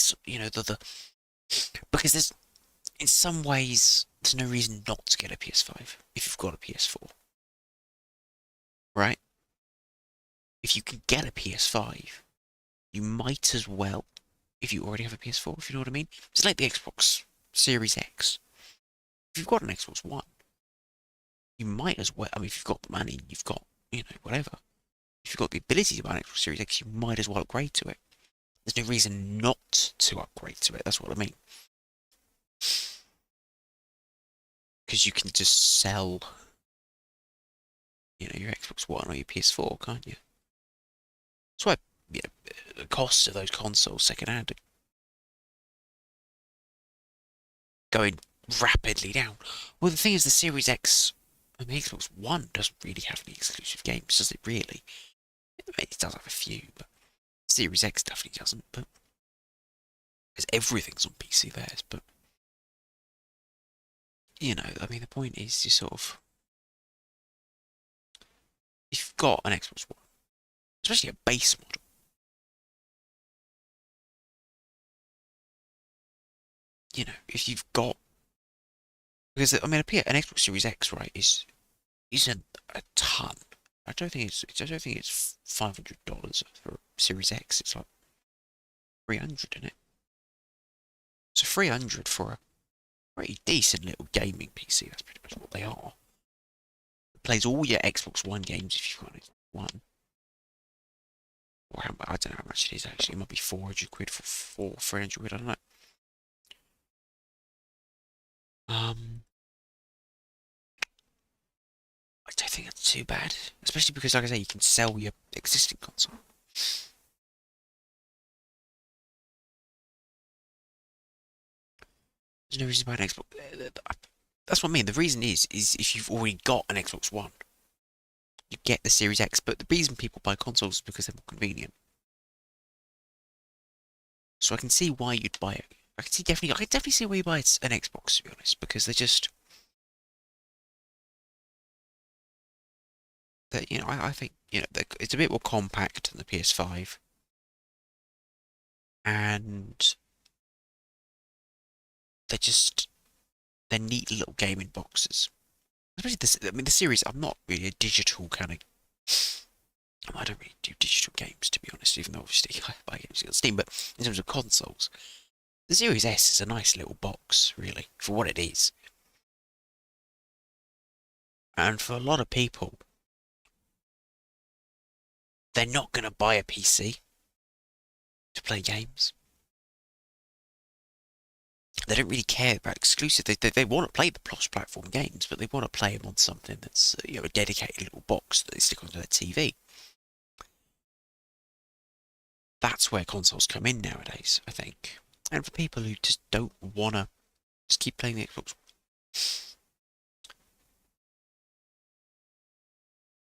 because there's, in some ways, there's no reason not to get a PS5 if you've got a PS4. Right? If you can get a PS5, you might as well, if you already have a PS4, if you know what I mean. It's like the Xbox Series X. If you've got an Xbox One, you might as well, I mean, if you've got the money, you've got, whatever. If you've got the ability to buy an Xbox Series X, you might as well upgrade to it. There's no reason not to upgrade to it, that's what I mean. Because you can just sell, your Xbox One or your PS4, can't you? That's why, the costs of those consoles second-hand are going rapidly down. Well, the thing is, the Series X and the Xbox One doesn't really have any exclusive games, does it really? It does have a few, but Series X definitely doesn't, but because everything's on PC theirs, but I mean, the point is you sort of, if you've got an Xbox One, especially a base model, if you've got Because I mean, an Xbox Series X, right, isn't a ton. I don't think it's $500 for Series X. It's like 300, isn't it? So 300 for a pretty decent little gaming PC. That's pretty much what they are. It plays all your Xbox One games if you've got one. Or I don't know how much it is actually. It might be 400 quid for 300 quid. I don't know. I don't think that's too bad, especially because, like I say, you can sell your existing console. There's no reason to buy an Xbox. That's what I mean. The reason is if you've already got an Xbox One, you get the Series X. But the reason people buy consoles is because they're more convenient. So I can see why you'd buy it. I can definitely see why you buy an Xbox, to be honest, because they're just that I think it's a bit more compact than the PS5, and they're neat little gaming boxes. Especially this, I mean, the series. I'm not really a digital kind of. I don't really do digital games, to be honest. Even though obviously I buy games on Steam, but in terms of consoles, the Series S is a nice little box, really, for what it is. And for a lot of people, they're not going to buy a PC to play games. They don't really care about exclusive. They want to play the cross-platform games, but they want to play them on something that's a dedicated little box that they stick onto their TV. That's where consoles come in nowadays, I think. And for people who just don't want to just keep playing the Xbox.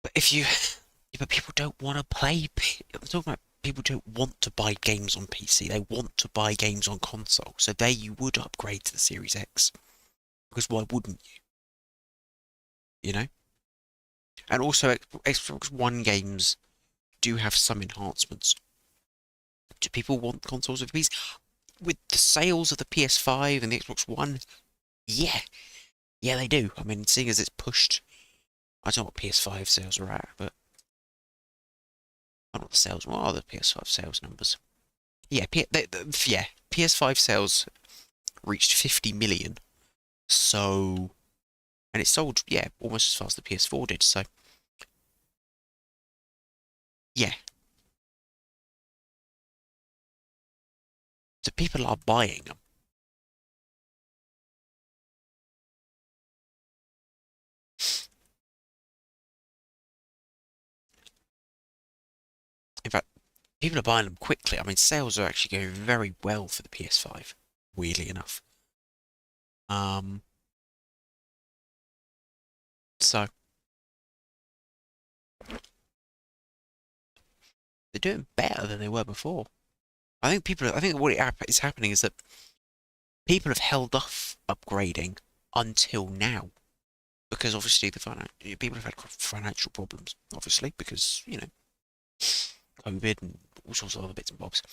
But but people don't want to play. I'm talking about people don't want to buy games on PC. They want to buy games on console. So there you would upgrade to the Series X. Because why wouldn't you? You know? And also, Xbox One games do have some enhancements. Do people want consoles with these? With the sales of the PS5 and the Xbox One, yeah. Yeah, they do. I mean, seeing as it's pushed... I don't know what PS5 sales are at, but... I don't know what the sales... What are the PS5 sales numbers? Yeah, PS5 sales reached 50 million. So... And it sold, almost as fast as the PS4 did, so... Yeah. So people are buying them. In fact, people are buying them quickly. I mean, sales are actually going very well for the PS5, weirdly enough. So they're doing better than they were before. I think what is happening is that people have held off upgrading until now, because obviously people have had financial problems, obviously, because COVID and all sorts of other bits and bobs.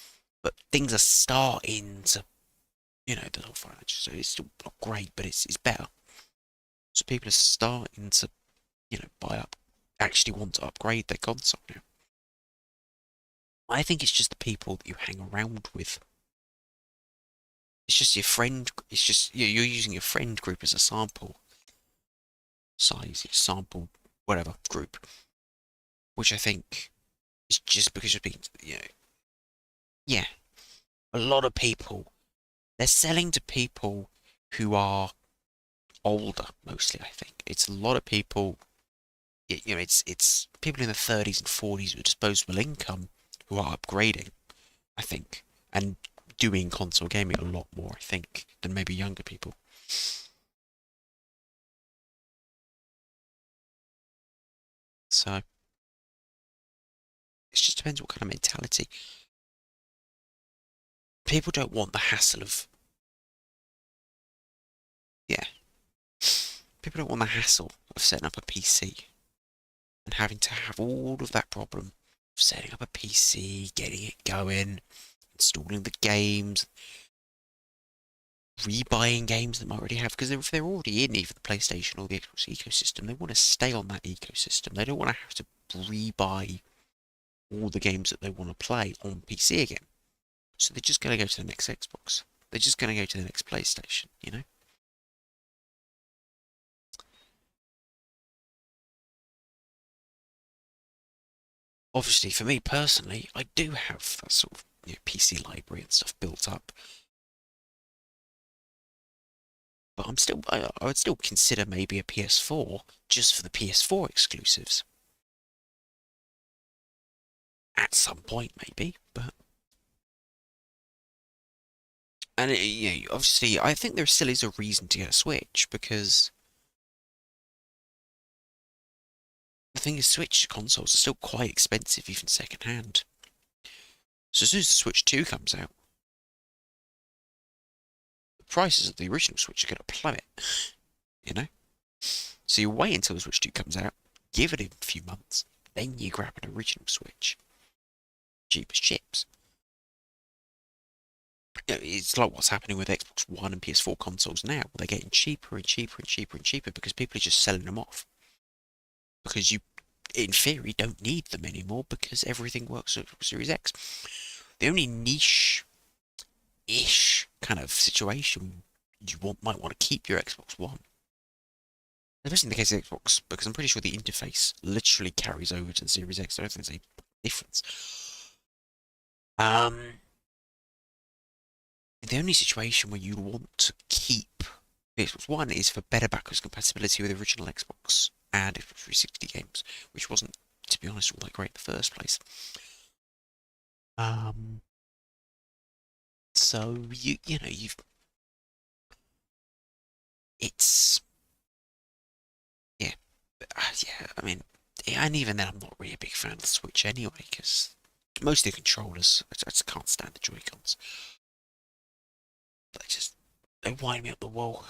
But things are starting to, the whole financial. So it's still not great, but it's better. So people are starting to, actually want to upgrade their console now. I think it's just the people that you hang around with. It's just your friend. It's just you're using your friend group as a sample size, sample whatever group, which I think is just because you're being, yeah. A lot of people, they're selling to people who are older, mostly. I think it's a lot of people. It's people in their 30s and 40s with disposable income who are upgrading, I think, and doing console gaming a lot more, I think, than maybe younger people. So it just depends what kind of mentality. People don't want the hassle of, people don't want the hassle of setting up a PC and having to have all of that problem of setting up a PC, getting it going, installing the games, rebuying games that might already have, because if they're already in either the PlayStation or the Xbox ecosystem, they want to stay on that ecosystem. They don't want to have to rebuy all the games that they want to play on PC again. So they're just going to go to the next Xbox. They're just going to go to the next PlayStation, you know? Obviously, for me personally, I do have that sort of PC library and stuff built up. But I would still consider maybe a PS4 just for the PS4 exclusives. At some point, maybe, but... And, obviously, I think there still is a reason to get a Switch, because... The thing is, Switch consoles are still quite expensive, even second-hand. So as soon as the Switch 2 comes out, the prices of the original Switch are going to plummet, you know? So you wait until the Switch 2 comes out, give it a few months, then you grab an original Switch. Cheap as chips. It's like what's happening with Xbox One and PS4 consoles now. They're getting cheaper and cheaper and cheaper and cheaper because people are just selling them off. Because you, in theory, don't need them anymore because everything works with Series X. The only niche-ish kind of situation you might want to keep your Xbox One. Especially in the case of Xbox, because I'm pretty sure the interface literally carries over to the Series X. I don't think there's any difference. The only situation where you want to keep the Xbox One is for better backwards compatibility with the original Xbox and Xbox 360 games, which wasn't, to be honest, all that great in the first place. So you've it's yeah, I mean, and even then, I'm not really a big fan of the Switch anyway, because most of the controllers, I just can't stand the Joy-Cons. They wind me up the wall.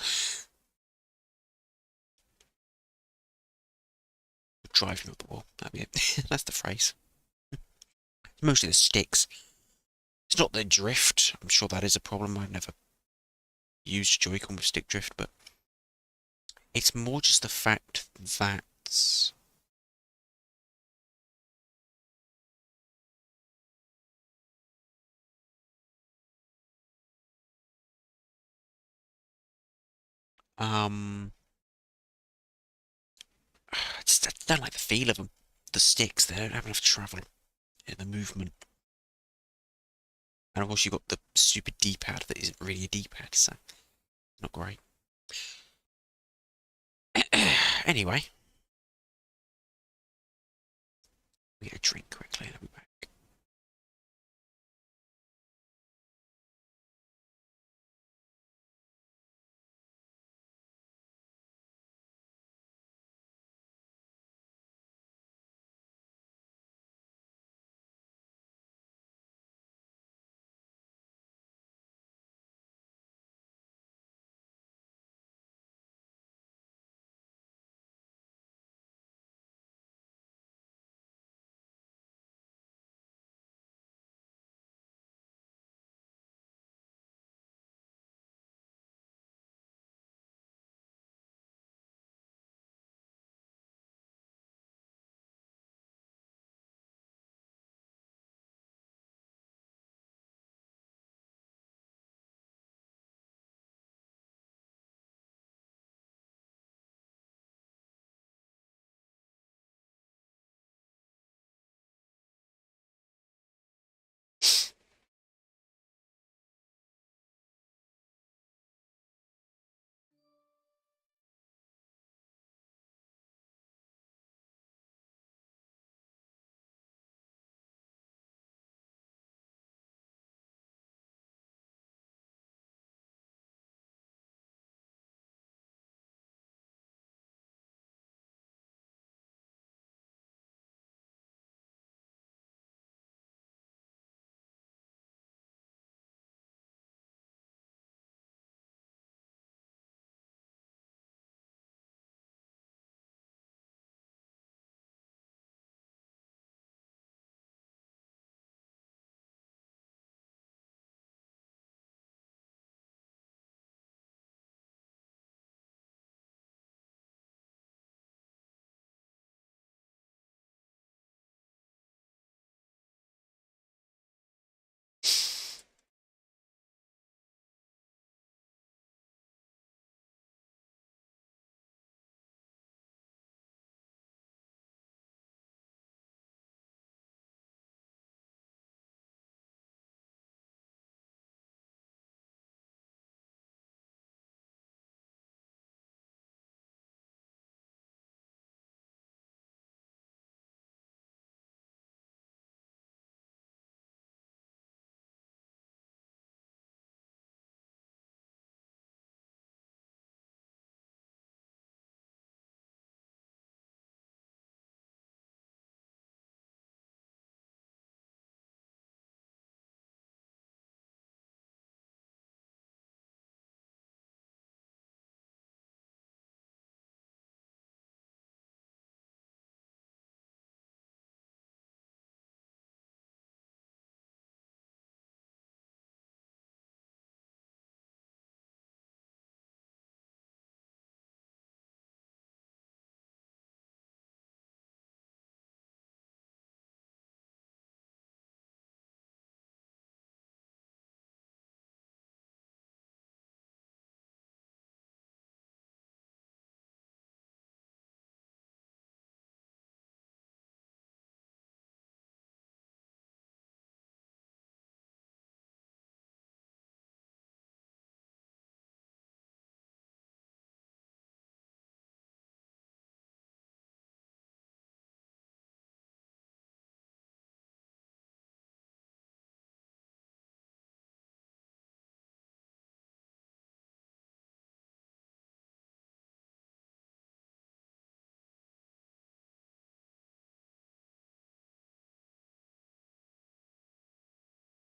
Drive me up the wall. That'd be it. That's the phrase. Mostly the sticks. It's not the drift. I'm sure that is a problem. I've never used Joy-Con with stick drift, but it's more just the fact that I don't like the feel of them. The sticks, they don't have enough travel in the movement. And of course you've got the stupid D-pad that isn't really a D-pad, so not great. Anyway. We get a drink quickly and I'll be back.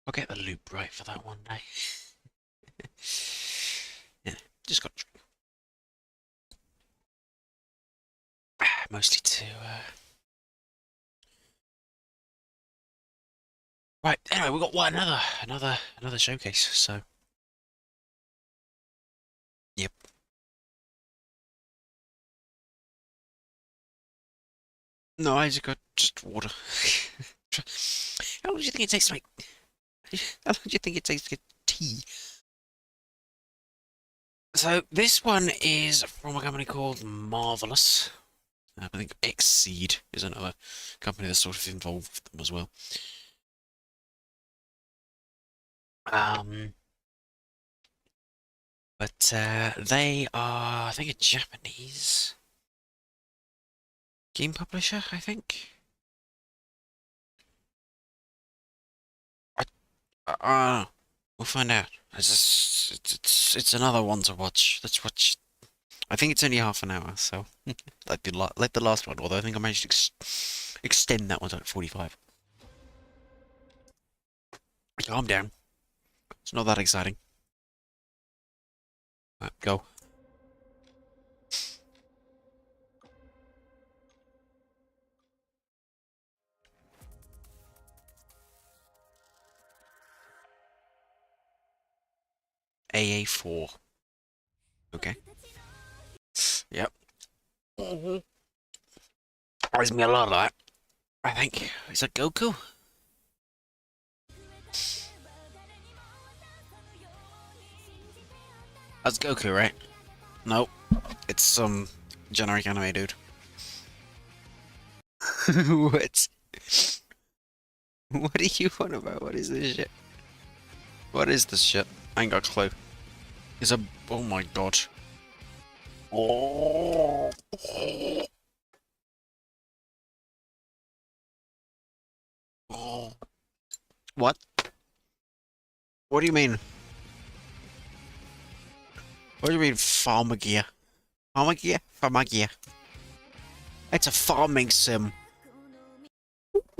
I'll get the loop right for that one day. Yeah, just got to mostly to right. Anyway, we've got another showcase. So yep. No, I just got water. How long do you think it takes to make? How long do you think it takes to get tea? So this one is from a company called Marvellous. I think Exceed is another company that's sort of involved with them as well. But they are, I think, a Japanese game publisher, I think. We'll find out. It's another one to watch. Let's watch. I think it's only half an hour, so like the last one. Although I think I managed to extend that one to like 45. Calm down. It's not that exciting. Right, go. AA4. Okay. Yep. Reminds me a lot of that. I think. Is that Goku? That's Goku, right? Nope. It's some generic anime dude. What? What are you on about? What is this shit? What is this shit? I ain't got a clue. It's a... Oh my god. Oh. Oh. What? What do you mean? What do you mean farmer gear? Farmer gear? Farmer gear. It's a farming sim.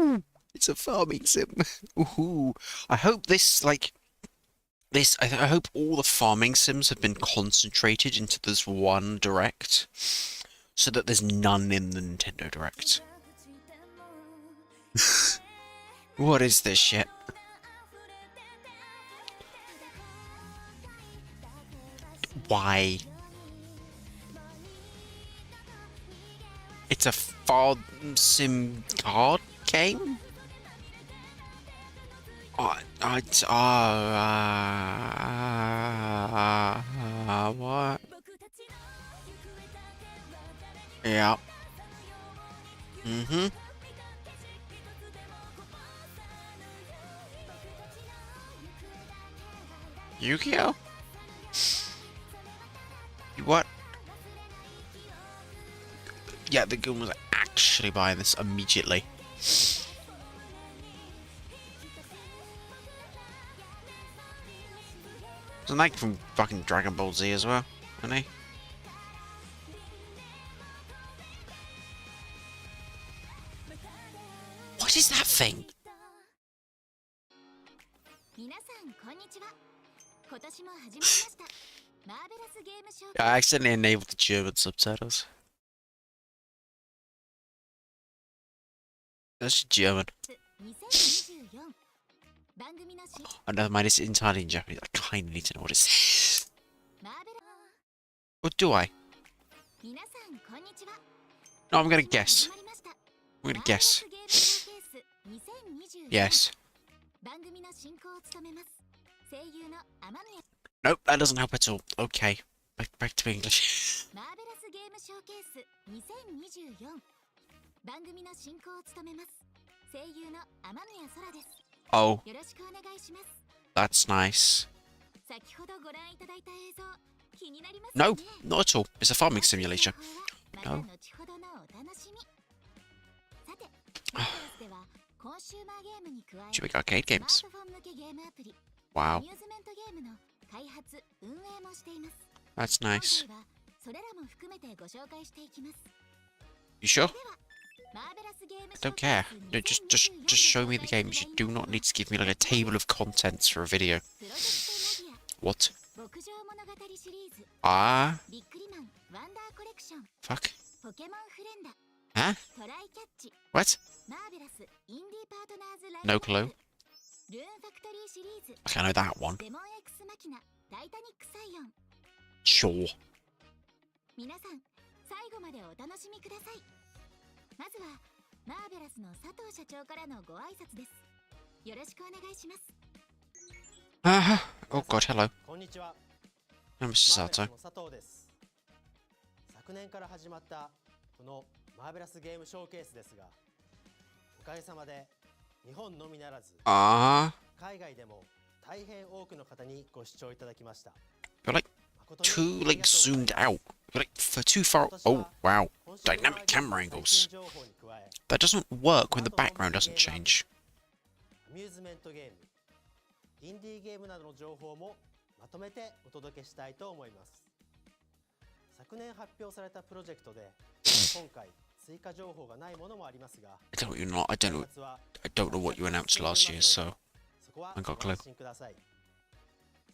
Ooh, it's a farming sim. Ooh. I hope this, like... This, I hope all the farming sims have been concentrated into this one Direct, so that there's none in the Nintendo Direct. What is this shit? Why? It's a farm sim card game? What? Yeah. Mm-hmm. Yu-Gi-Oh? What? Yeah, the gun was actually buying this immediately. Isn't that from fucking Dragon Ball Z as well, isn't he? What is that thing? I accidentally enabled the German subtitles. That's German. Oh, never mind, it's entirely in Japanese. I kind of need to know what it says. Or do I? No, I'm gonna guess. I'm gonna guess. Yes. Nope, that doesn't help at all. Okay, back to English. Oh, that's nice. No, not at all. It's a farming simulation. No. Should we arcade games? Wow. That's nice. You sure? I don't care. No, just show me the games. You do not need to give me like a table of contents for a video. What? Ah? Fuck? Huh? What? No clue. Okay, I know that one. Sure. 皆さん、最後までお楽しみください。まずは、マーベラスの佐藤社長からのご挨拶です。よろしくお願いします。Oh god, hello. こんにちは。 I'm Mr. Sato. 佐藤です。昨年から始まったこのマーベラスゲームショーケースですが、おかげさまで日本のみならず、海外でも大変多くの方にご視聴いただきました。You're like too like zoomed out. You're like for too far. Oh wow, dynamic camera angles. That doesn't work when the background doesn't change. アミューズメントゲーム、インディーゲームなどの情報もまとめてお届けしたいと思います。昨年発表されたプロジェクトで今回追加情報がないものもありますが、 I don't know what you announced last year, so I got a clue.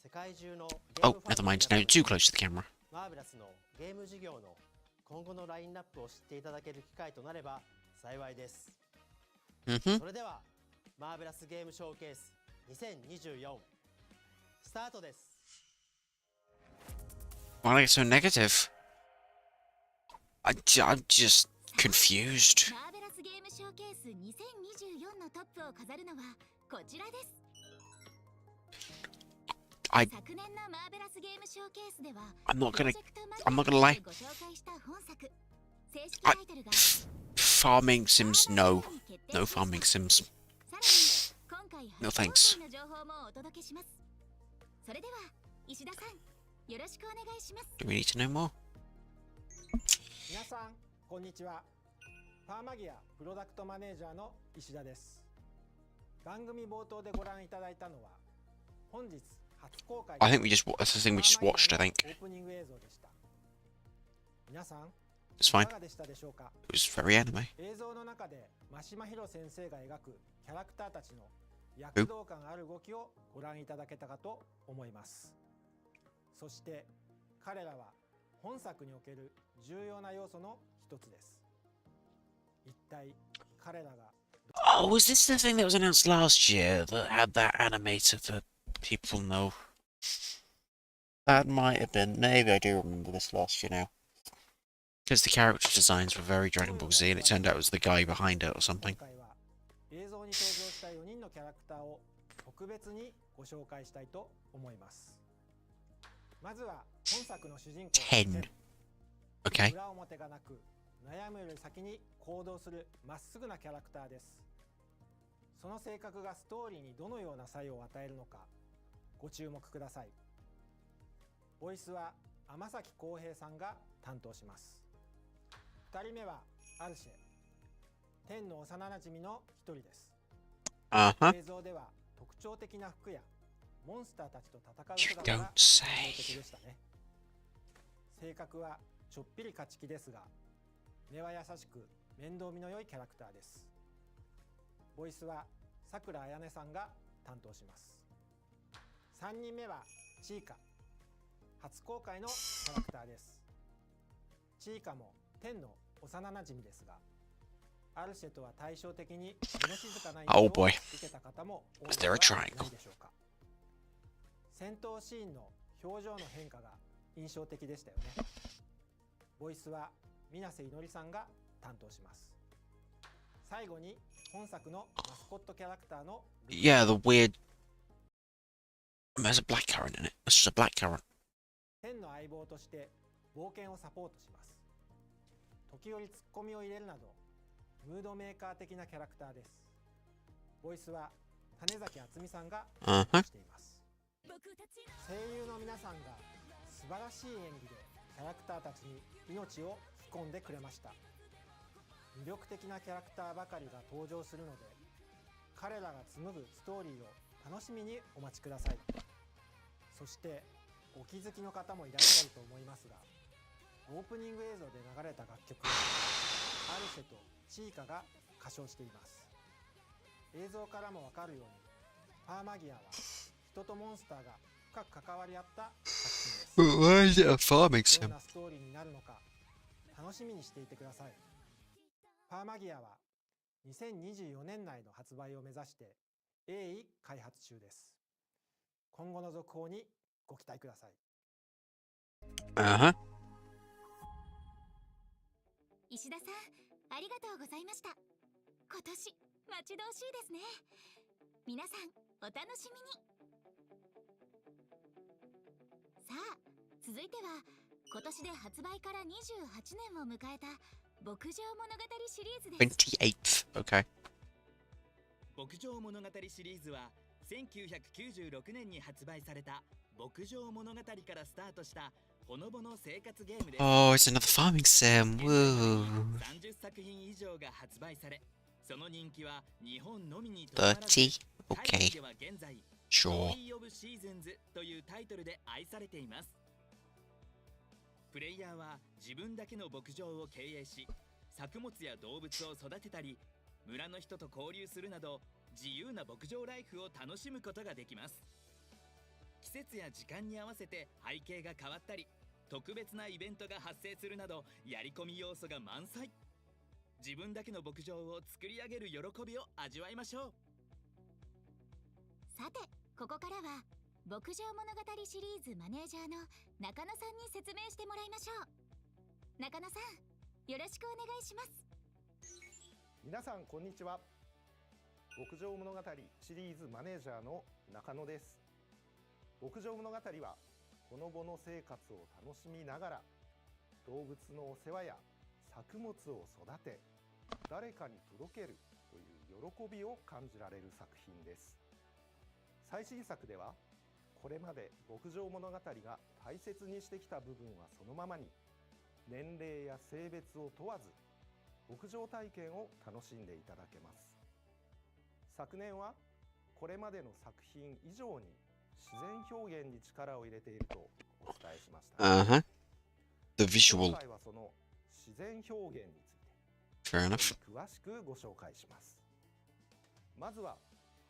世界中の Oh, never mind. No, too close to the camera. マーベラスのゲーム事業の今後のラインナップを知っていただける機会となれば幸いです。それではマーベラスゲームショーケース2024スタートです。 Why are you so negative? I'm just confused. マーベラスゲームショーケース2024のトップを飾るのはこちらです。 I'm not gonna lie. Farming sims, no. No farming sims. No thanks. それでは石田さん、よろしくお願いします。 Do we need to know more? 皆さん、こんにちは。ファーマギアプロダクトマネージャーの石田です。番組冒頭でご覧いただいたのは本日 I think that's the thing we just watched, I think. It's fine. It was very anime. 映像の中で真島博先生が描くキャラクターたちの躍動感ある動きをご覧いただけたかと思います。そして彼らは本作における重要な要素の一つです。一体彼らが Oh, was this the thing that was announced last year that had that animator that people know? That might have been. Maybe I do remember this last year now. Because the character designs were very Dragon Ball Z and it turned out it was the guy behind it or something. 映像に登場した4人のキャラクターを特別にご紹介したいと思います。まずは本作の主人公10. Okay. 裏表がなく悩むより先に行動するまっすぐなキャラクターです。その性格がストーリーにどのような作用を与えるのかご注目ください。ボイスは天崎浩平さんが担当します。2人目はアルシェ、天の幼なじみの一人です。映像では特徴的な服やモンスターたちと戦う姿が印象的でしたね。性格はちょっぴり勝ち気ですが根は優しく面倒見の良いキャラクターです。ボイスはさくらあやねさんが担当します。3人目はチーカ、初公開のキャラクターです。チーカも天の幼なじみですがアルシェとは対照的に物静かな印象を受けた方も多いのではないでしょうか。戦闘シーンの表情の変化が印象的でしたよね。ボイスは水瀬いのりさんが担当します。最後に本作のマスコットキャラクターの Yeah, the weird... There's a black currant in it. It's just a black currant. 天の相棒として冒険をサポートします。時折ツッコミを入れるなどムードメーカー的なキャラクターです。ボイスは種崎敦美さんが担当しています。声優の皆さんが素晴らしい演技でキャラクターたちに命を吹き込んでくれました。魅力的なキャラクターばかりが登場するので彼らが紡ぐストーリーを楽しみにお待ちください。そしてお気づきの方もいらっしゃると思いますがオープニング映像で流れた楽曲はアルシェとチーカが歌唱しています。映像からもわかるようにパーマギアは人とモンスターが深く関わり合った作品です。Why is it a farming ど sim? んなストーリーになるのか楽しみにしていてください。パーマギアは2024年内の発売を目指して鋭意開発中です。今後の続報にご期待ください。石田さん、ありがとうございました。今年待ち遠しいですね。皆さんお楽しみに。さあ、続いては今年で発売から28年を迎えた牧場物語シリーズです。 28th. Okay. 牧場物語シリーズは1996年に発売された牧場物語からスタートしたほのぼの生活ゲームです。Oh, it's another farming sim. Woo. 30作品以上が発売され、その人気は日本のみにとどまらず、 30. 海 Okay. 外では現在、スト Sure. ーリー・オブ・シーズンズというタイトルで愛されています。プレイヤーは自分だけの牧場を経営し、作物や動物を育てたり、村の人と交流するなど、自由な牧場ライフを楽しむことができます。季節や時間に合わせて背景が変わったり、特別なイベントが発生するなど、やり込み要素が満載。自分だけの牧場を作り上げる喜びを味わいましょう。さて、ここからは牧場物語シリーズマネージャーの中野さんに説明してもらいましょう。中野さん、よろしくお願いします。皆さんこんにちは。牧場物語シリーズマネージャーの中野です。牧場物語はほのぼの生活を楽しみながら動物のお世話や作物を育て誰かに届けるという喜びを感じられる作品です。最新作ではこれまで牧場物語が大切にしてきた部分はそのままに年齢や性別を問わず牧場体験を楽しんでいただけます。昨年はこれまでの作品以上に自然表現に力を入れているとお伝えしました。The visual. 今回はその自然表現について Fair enough. 詳しくご紹介します。まずは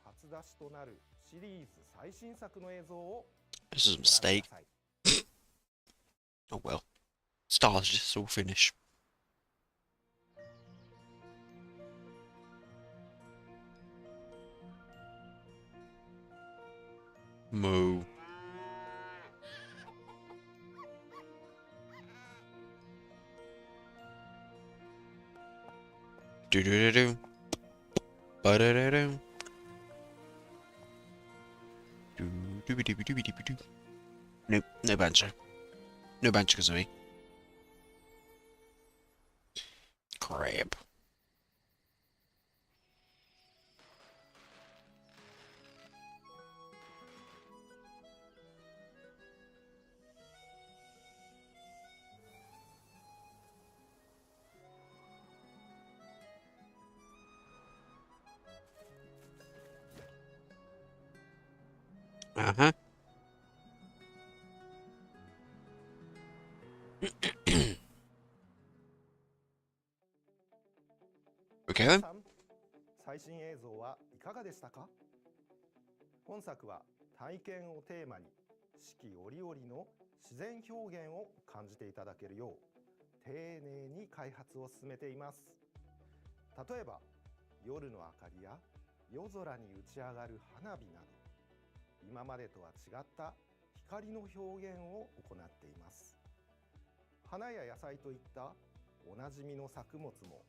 初出しとなるシリーズ最新作の映像を This is a mistake. Oh well. Stars just all finish. Moo. Do do do do. Ba da da do. Do do do do do do. Nope, no banjo. No banjo kazooie. Crab. Uh-huh. Okay then. 最新映像はいかがでしたか？本作は体験をテーマに四季折々の自然表現を感じていただけるよう丁寧に開発を進めています。例えば夜の明かりや夜空に打ち上がる花火など今までとは違った光の表現を行っています。花や野菜といったおなじみの作物も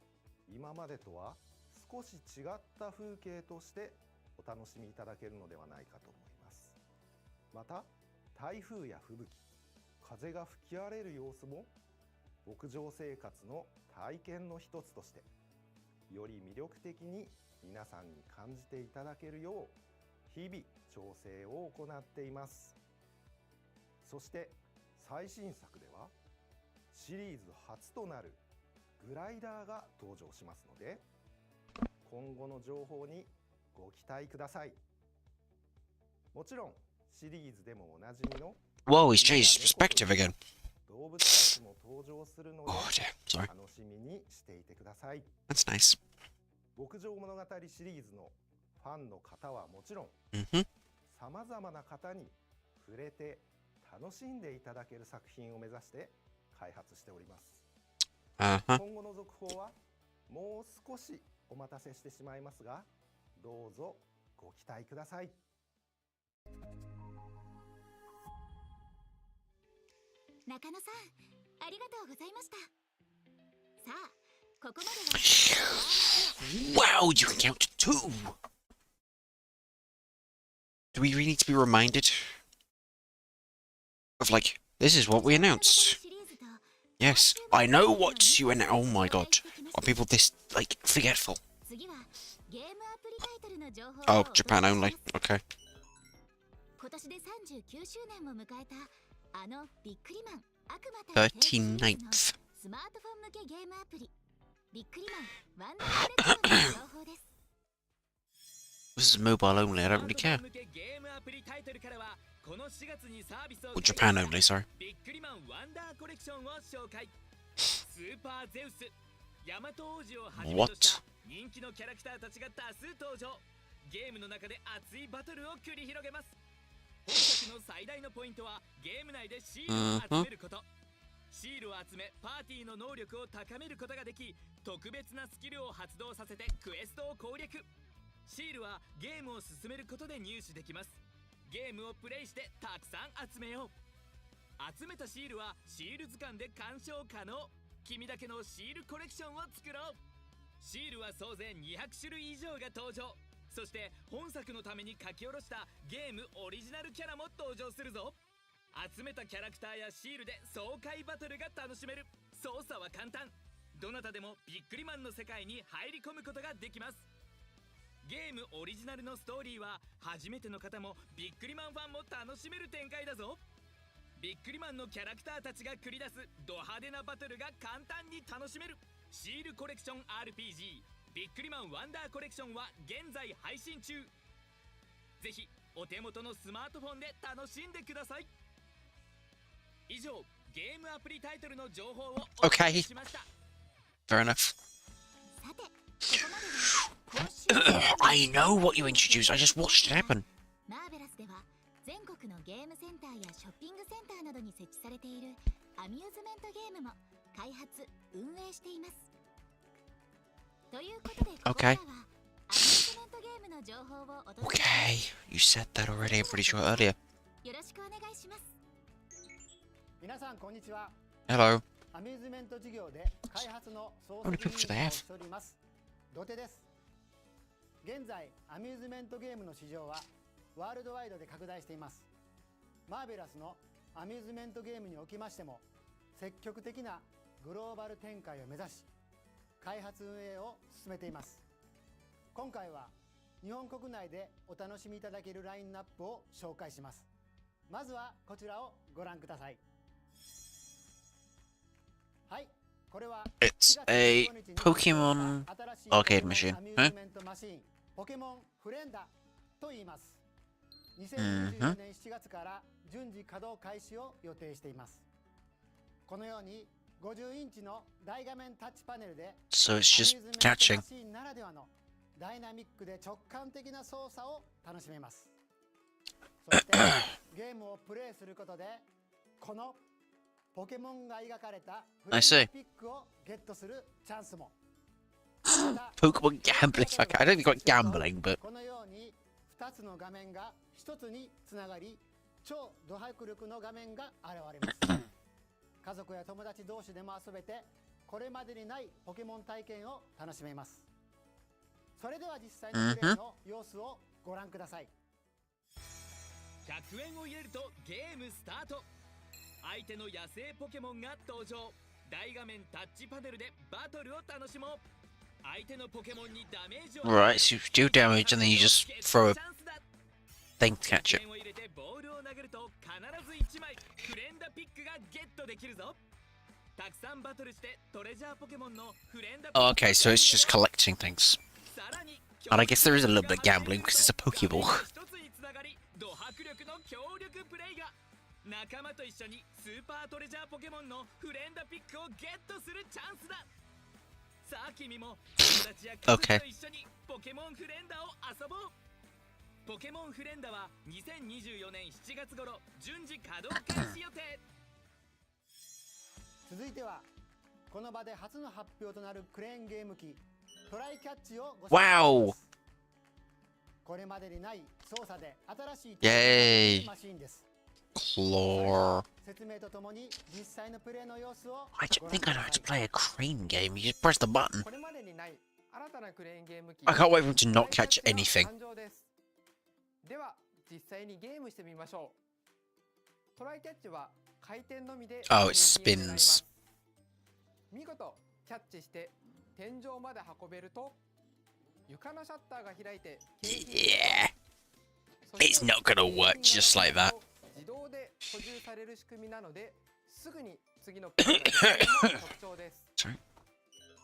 今までとは少し違った風景としてお楽しみいただけるのではないかと思います。また台風や吹雪、風が吹き荒れる様子も牧場生活の体験の一つとしてより魅力的に皆さんに感じていただけるよう日々調整を行っています。そして最新作ではシリーズ初となるグライダーが登場しますので今後の情報にご期待ください。もちろんシリーズでもおなじみの Whoa, he's changed his perspective again. 動物たちも登場するので Oh dear, sorry. 楽しみにしていてください。 That's nice. 牧場物語シリーズのファンの方はもちろん、 Mhm. さまざまな方に触れて楽しんでいただける作品を目指して開発しております。 Uh-huh. 今後の続報はもう少しお待たせしてしまいますが、どうぞご期待ください。中野さん、ありがとうございました。さあ、ここまでは Wow, you can count to 2! Do we really need to be reminded of, like, this is what we announced? Yes, I know what you announced. Oh my god. Are people this, like, forgetful? 次はゲームアプリタイトルの情報を Oh, Japan only. Okay. 今年で39周年を迎えたあのビックリマン悪魔対天使シリーズの 39th. スマートフォン向けゲームアプリビックリマンワンダーコレクションの情報です。 This is mobile only, I don't really care. Well, Japan only, sorry. ビックリマンワンダーコレクションを紹介。スーパーゼウス、ヤマト王子をはじめとした人気のキャラクターたちが多数登場。ゲームの中で熱いバトルを繰り広げます。本作の最大のポイントはゲーム内でシールを集めること。シールを集めパーティーの能力を高めることができ、特別なスキルを発動させてクエストを攻略。シールはゲームを進めることで入手できます。ゲームをプレイしてたくさん集めよう。集めたシールはシール図鑑で鑑賞可能。君だけのシールコレクションを作ろう。シールは総勢200種類以上が登場。そして本作のために書き下ろしたゲームオリジナルキャラも登場するぞ。集めたキャラクターやシールで爽快バトルが楽しめる。操作は簡単。どなたでもビックリマンの世界に入り込むことができます。ゲームオリジナルのストーリーは初めての方もビックリマンファンも楽しめる展開だぞ。ビックリマンのキャラクターたちが繰り出すド派手なバトルが簡単に楽しめるシールコレクション RPG ビックリマンワンダーコレクションは現在配信中。ぜひお手元のスマートフォンで楽しんでください。以上、ゲームアプリタイトルの情報をお伝えしました。 Fair enough. I know what you introduced, I just watched it happen. マーベラスでは全国のゲームセンターやショッピングセンターなどに設置されているアミューズメントゲームも開発・運営しています。ということで、ここからはアミューズメントゲームの情報をお届けします。 Okay, you said that already, I'm pretty sure earlier. よろしくお願いします。皆さんこんにちは。 Hello. アミューズメント事業で開発の総責任者をしております土手です。現在アミューズメントゲームの市場はワールドワイドで拡大しています。マーベラスのアミューズメントゲームにおきましても積極的なグローバル展開を目指し開発運営を進めています。今回は日本国内でお楽しみいただけるラインナップを紹介します。まずはこちらをご覧ください。はい、これは It's a Pokemon arcade machine, huh? ポケモンフレンダと言います。2024年7月から順次稼働開始を予定しています。このように50インチの大画面タッチパネルで So it's just catching. マシンならではのダイナミックで直感的な操作を楽しめます。そしてゲームをプレイすることでこのポケモンが描かれたフレンドピックをゲットするチャンスも。Pokemon gambling. Okay, I don't think it's gambling, but このように2つの画面が1つにつながり超ド迫力の画面が現れます。家族や友達同士でも遊べてこれまでにないポケモン体験を楽しめます。それでは実際のプレイの様子をご覧ください。100円を入れるとゲームスタート。相手の野生ポケモンが登場。大画面タッチパネルでバトルを楽しもう。相手のポケモンにダメージを Right, so you do damage and then you just throw a thing to catch it. を入れてボールを投げると必ず1枚フレンダピックがゲットできるぞ。たくさんバトルしてトレジャーポケモンのフレンダピック Oh, okay, so it's just collecting things. And I guess there is a little bit of gambling because it's a Pokeball. 一つにつながりド迫力の強力プレイが。仲間と一緒にスーパートレジャーポケモンのフレンダピックをゲットするチャンスだ。さあ君も友達や家族と一緒にポケモンフレンダを遊ぼう。ポケモンフレンダは2024年7月頃順次稼働開始予定。続いてはこの場で初の発表となるクレーンゲーム機トライキャッチをご紹介します。これまでにない操作で新しいマシンです。Claw. 説明とともに実際のプレイの様子を I don't think I know how to play a crane game. You just press the button. これまでにない新たなクレーンゲーム機 I can't wait for him to not catch anything. 誕生です。では実際にゲームしてみましょう。トライキャッチは回転のみで Oh, it spins. 見事キャッチして天井まで運べると床のシャッターが開いて Yeah. It's not gonna work just like that. 自動で補充される仕組みなのですぐに次のプレイができるのが特徴です。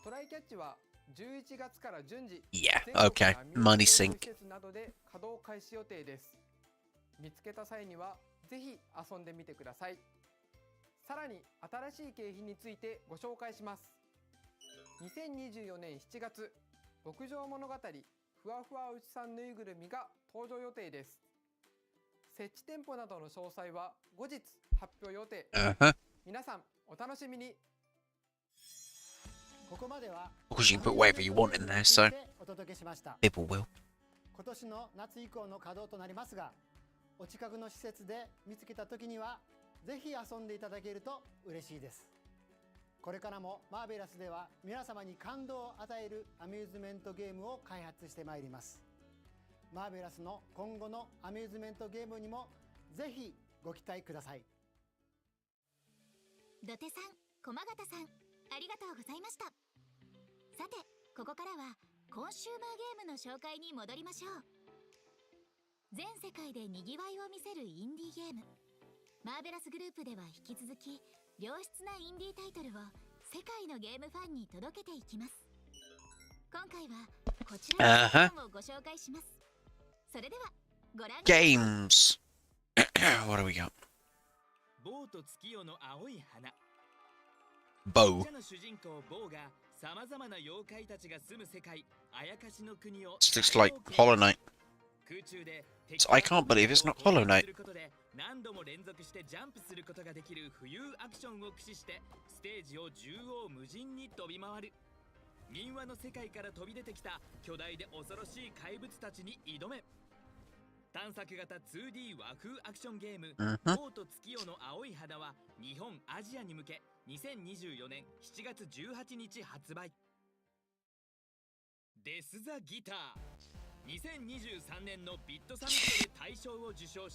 トライキャッチは11月から順次 Yeah, okay. Money sink. 施設などで稼働開始予定です。見つけた際にはぜひ遊んでみてください。さらに新しい景品についてご紹介します。2024年7月牧場物語ふわふわ牛さんぬいぐるみが登場予定です。設置店舗などの詳細は後日発表予定。皆さんお楽しみに。ここまでは Because you can put whatever you want in there, so お届けしました。 people will. 今年の夏以降の稼働となりますが、お近くの施設で見つけた時にはぜひ遊んでいただけると嬉しいです。これからもマーベラスでは皆様に感動を与えるアミューズメントゲームを開発してまいります。マーベラスの今後のアミューズメントゲームにもぜひご期待ください。土手さん、駒形さん、ありがとうございました。さて、ここからはコンシューマーゲームの紹介に戻りましょう。全世界でにぎわいを見せるインディーゲーム。マーベラスグループでは引き続き良質なインディータイトルを世界のゲームファンに届けていきます。今回はこちらのゲームをご紹介します。それではご覧ください。 Games. What do we got? ボーと月夜の青い花。 Bow. の主人公ボーがさまざまな妖怪たちが住む世界あやかしの国を This looks like Hollow Knight. 空中で So I can't believe it's not Hollow Knight. 何度も連続してジャンプすることができる浮遊アクションを駆使してステージを縦横無尽に飛び回る。民話の世界から飛び出てきた巨大で恐ろしい怪物たちに挑め。探索型 2D 和風アクションゲームボーと月夜の青い花は日本アジアに向け2024年7月18日発売。デス・ザ・ギター2023年のビットサミットで大賞を受賞し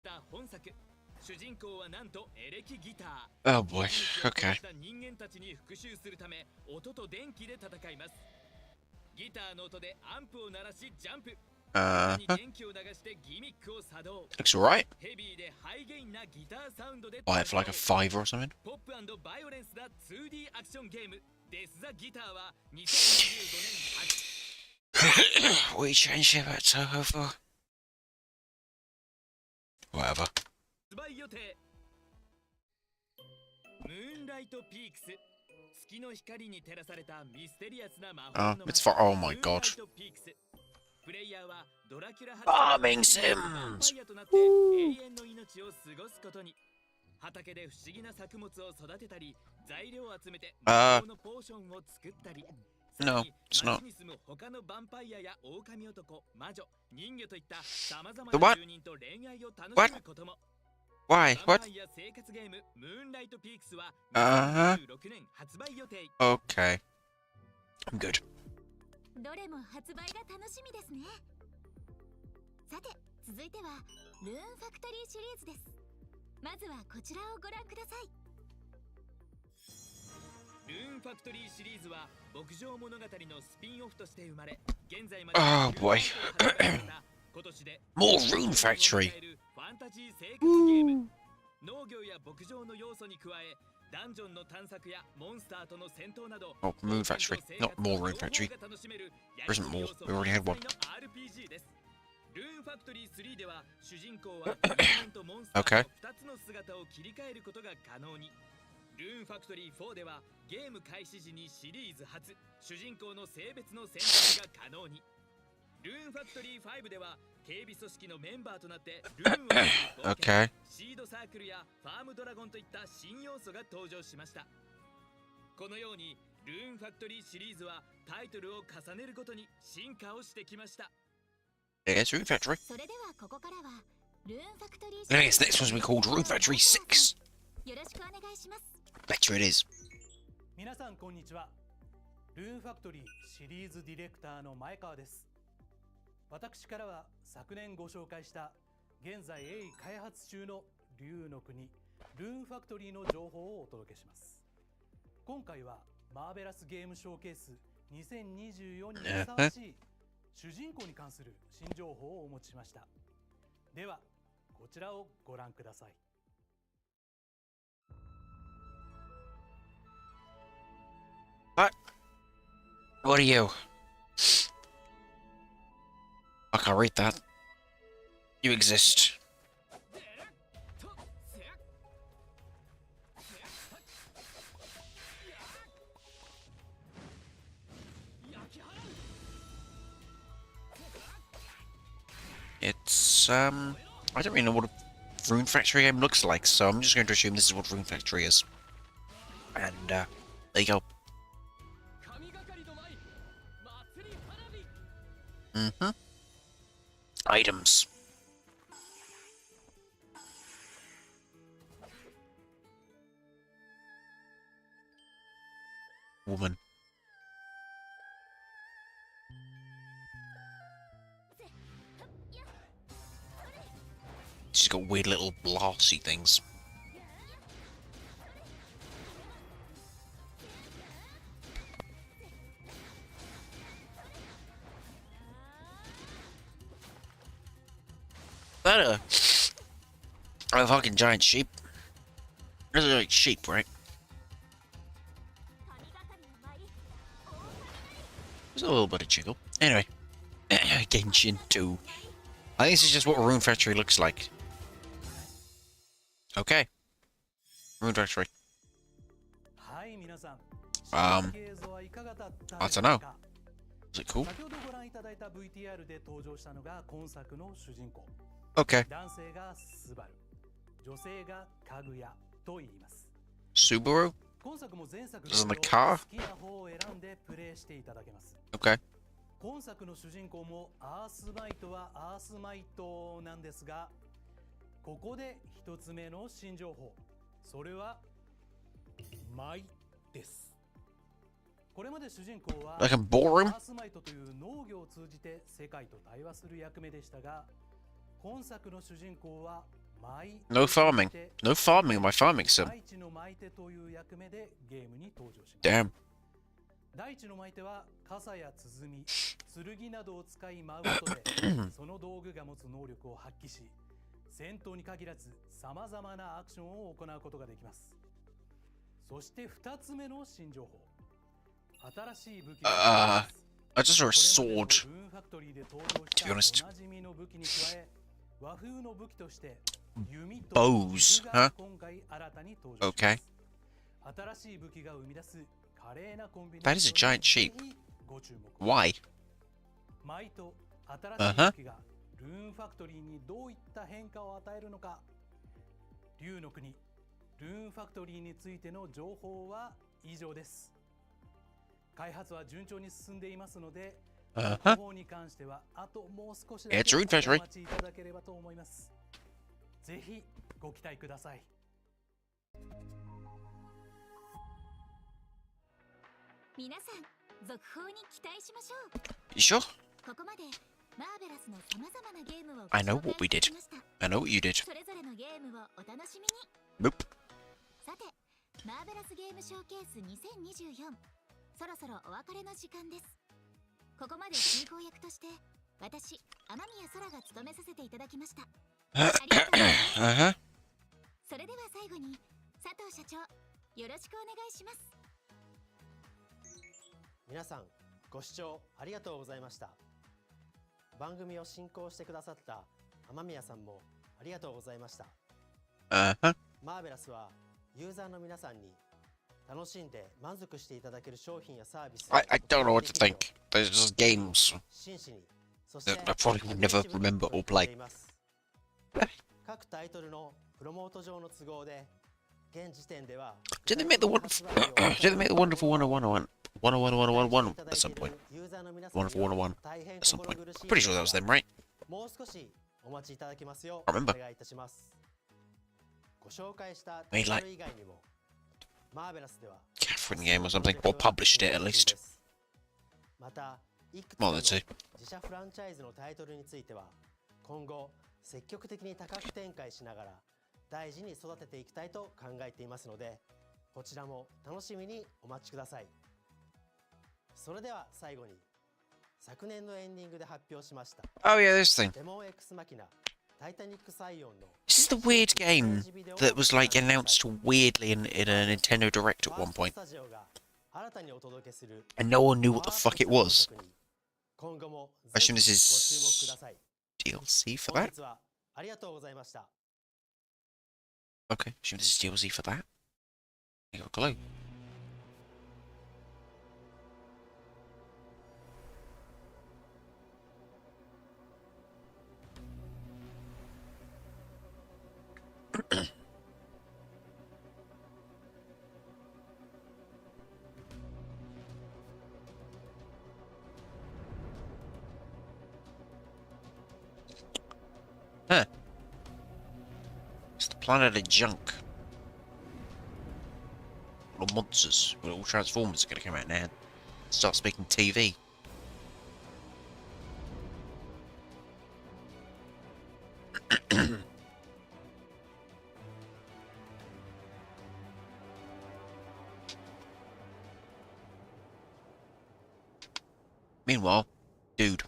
った本作。主人公はなんとエレキギター。 Oh boy. Okay. 人間たちに復讐するため音と電気で戦います。ギターの音でアンプを鳴らしジャンプ。電気を流してギミックを作動。 Looks alright. ヘビーでハイゲインなギターサウンドで Buy it for like a $5 or something. ポップ&バイオレンスな 2D アクションゲームデス・ザ・ギターは2025年秋。 What are you changing about Toho for? Whatever. 発売予定。ムーンライトピークス。月の光に照らされたミステリアスな魔法の It's for. Oh my god. プレイヤーはドラキュラ Farming Sims! となって永遠の命を過ごすことに。畑で不思議な作物を育てたり、材料を集めて魔法のポーションを作ったり。 No, it's not. 街に住む他のヴァンパイアや狼男、魔女、人魚といった様々な住人と恋愛を楽しむことも。 Why? What? 生活ゲームムーンライトピークスは Uh-huh. 年発売予定。 Okay. I'm good. どれも発売が楽しみですね。さて、続いてはルーンファクトリーシリーズです。まずはこちらをご覧ください。ルーンファクトリーシリーズは牧場物語のスピンオフとして生まれ、現在まで Oh boy. 今年で More Rune Factory. ファンタジー生活ゲーム。農業や牧場の要素に加え、ダンジョンの探索やモンスターとの戦闘など、 Oh, Moon Factory. Not more Rune Factory. There isn't more. We already had one. RPG です。ルーンファクトリー3では主人公は人間とモンスター Okay. の2つの姿を切り替えることが可能に。ルーンファクトリー4ではゲーム開始時にシリーズ初、主人公の性別の選択が可能に。ルーンファクトリー5では警備組織のメンバーとなってルーンを冒険 Okay. シードサークルやファームドラゴンといった新要素が登場しました。このようにルーンファクトリーシリーズはタイトルを重ねるごとに進化をしてきました。 It's Rune Factory. それではここからはルーンファクトリー I think this next one's gonna be called Rune Factory 6. よろしくお願いします。 Bet you it is. 皆さんこんにちは。ルーンファクトリーシリーズディレクターの前川です。私からは昨年ご紹介した現在鋭意開発中の竜の国ルーンファクトリーの情報をお届けします。今回はマーベラスゲームショーケース2024にふさわしい主人公に関する新情報をお持ちしました。ではこちらをご覧ください。What are you? I can't read that. You exist. It's I don't really know what a Rune Factory game looks like, so I'm just going to assume this is what Rune Factory is. And there you go. Mm-hmm. Items. Woman. She's got weird little blasty things. That a fucking giant sheep. Those are like sheep, right? There's a little bit of jiggle. Anyway, Genshin 2. I think this is just what Rune Factory looks like. Okay. Rune Factory. I don't know. Is it cool? Okay. Subaru? This is the car? Okay. 今作の主人公もアースマイトはアースマイトなんですが、ここで一つ目の新情報。それは舞です。これまで主人公はアースマイトという農業を通じて世界と対話する役目でしたが、今作の主人公は No farming. No farming in my farming sim. 大地の舞手という役目でゲームに登場します。Damn. 大地の舞手は傘や鼓、剣などを使い舞うことでその道具が持つ能力を発揮し、戦闘に限らず様々なアクションを行うことができます。そして2つ目の新情報。新しい武器が I just saw a sword. To be honest. おなじみの武器に加え、和風の武器として弓と Bows, 銃 huh? が今回新たに登場します。 Okay. 新しい武器が生み出す華麗なコンビネ That ー is シ a ョン giant sheep. にご注目。 Why? 舞と新しい武器がルーンファクトリーにどういった変化を与えるのか。竜の国ルーンファクトリーについての情報は以上です。開発は順調に進んでいますので、情報に関してはあともう少しだけ It's お Rune Factory. 待ちいただければと思います。ぜひご期待ください。皆さん、続報に期待しましょう。 You sure? ここまでマーベラスの様々なゲームを I know what we did. I know what you did. それぞれのゲームをお楽しみに。 Nope. さて、マーベラスゲームショーケース2024、そろそろお別れの時間です。ここまで進行役として私、天宮空が務めさせていただきました。ありがとうございます。それでは最後に佐藤社長、よろしくお願いします。皆さん、ご視聴ありがとうございました。番組を進行してくださった天宮さんもありがとうございました。マーベラスはユーザーの皆さんに楽しんで満足していただける商品やサービスを I don't know what to think. Those are just games 真摯に、そして that I probably will never remember or play. 各タイトルのプロモート上の都合で現時点では Did they make the wonderful? Did they make the wonderful 101 at some point? Wonderful 101 at some point. I'm pretty sure that was them, right? もう少しお待ちいただけますよ I う remember. お願いいたします。ご紹介したタ Made イト like ル以外にもマーベラスでは Catherine game or something, or published it at least. またいくつ Well, かの that's it. 自社フランチャイズのタイトルについては今後積極的に多角展開しながら大事に育てていきたいと考えていますので、こちらも楽しみにお待ちください。それでは最後に昨年のエンディングで発表しました Oh yeah, this thing. デモン X マキナタイタニックサイオンの This is the weird game that was like announced weirdly in a Nintendo Direct at one point, スタジオが新たにお届けする and no one knew what the fuck it was. 今後も I ぜ assume ひ this ご注目く is ださい。 DLC for 本 that. 日はありがとうございました。 Okay, assume this is DLC for that. I got a clue. Huh. It's the planet of junk. All monsters, well, all Transformers are going to come out now and start speaking TV. Meanwhile, dude.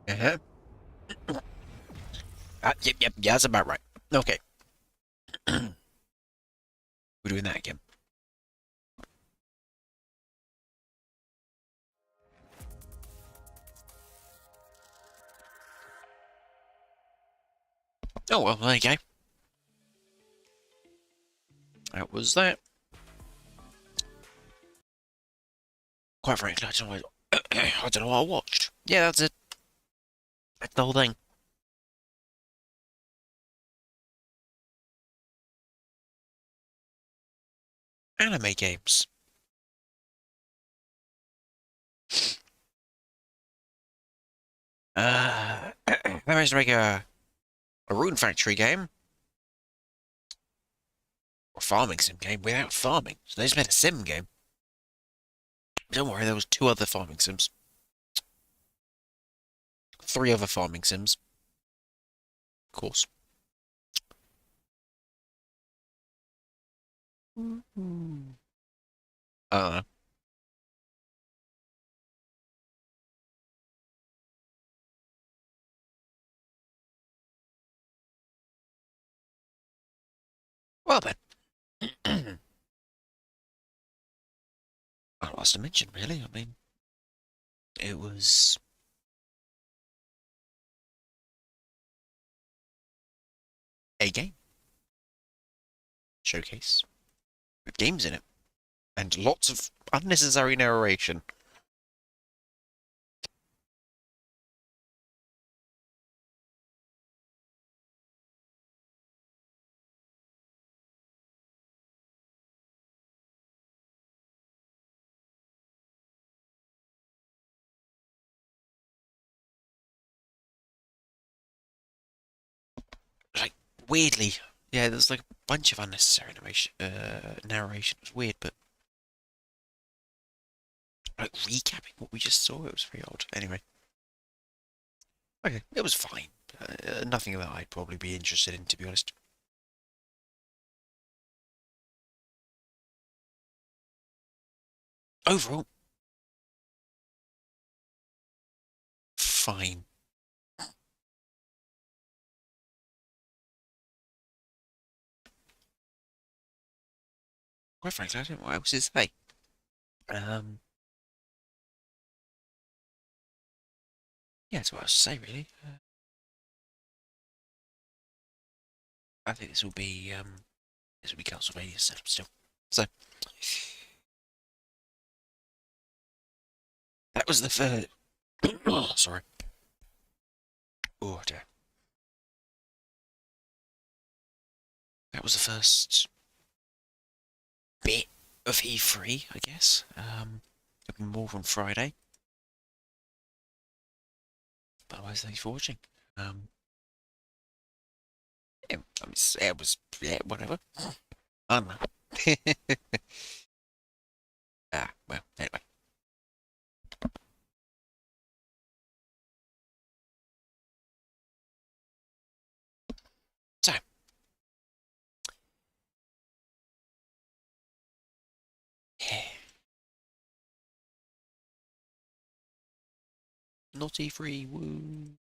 Uh-huh. Yep, yeah, that's about right. Okay. We're doing that again. Oh well, there you go. That was that. Quite frankly, I don't know. I don't know what I watched. Yeah, that's it. That's the whole thing. Anime games. They managed to make a Rune Factory game. Or a farming sim game without farming. So they just made a sim game. Don't worry, there was 2 other farming sims. 3 other farming sims. Of course. Uh. Well then. What else to mention, really? I mean, it was a game showcase with games in it and lots of unnecessary narration. Like, weirdly, yeah, there's like a bunch of unnecessary narration. It was weird, but like recapping what we just saw, it was very odd. Anyway, okay, it was fine. Nothing that I'd probably be interested in, to be honest. Overall, fine. Quite frankly, I don't know what else to say. Yeah, that's what I was to say, really. I think this will be Castlevania setup still. So that was the first. Oh, sorry. Oh dear. That was the first bit of E3, I guess. There'll be more on Friday. But otherwise, thanks for watching. Yeah, it was, yeah, whatever. I don't know. Well, anyway. So. Yeah. Not E3, woo.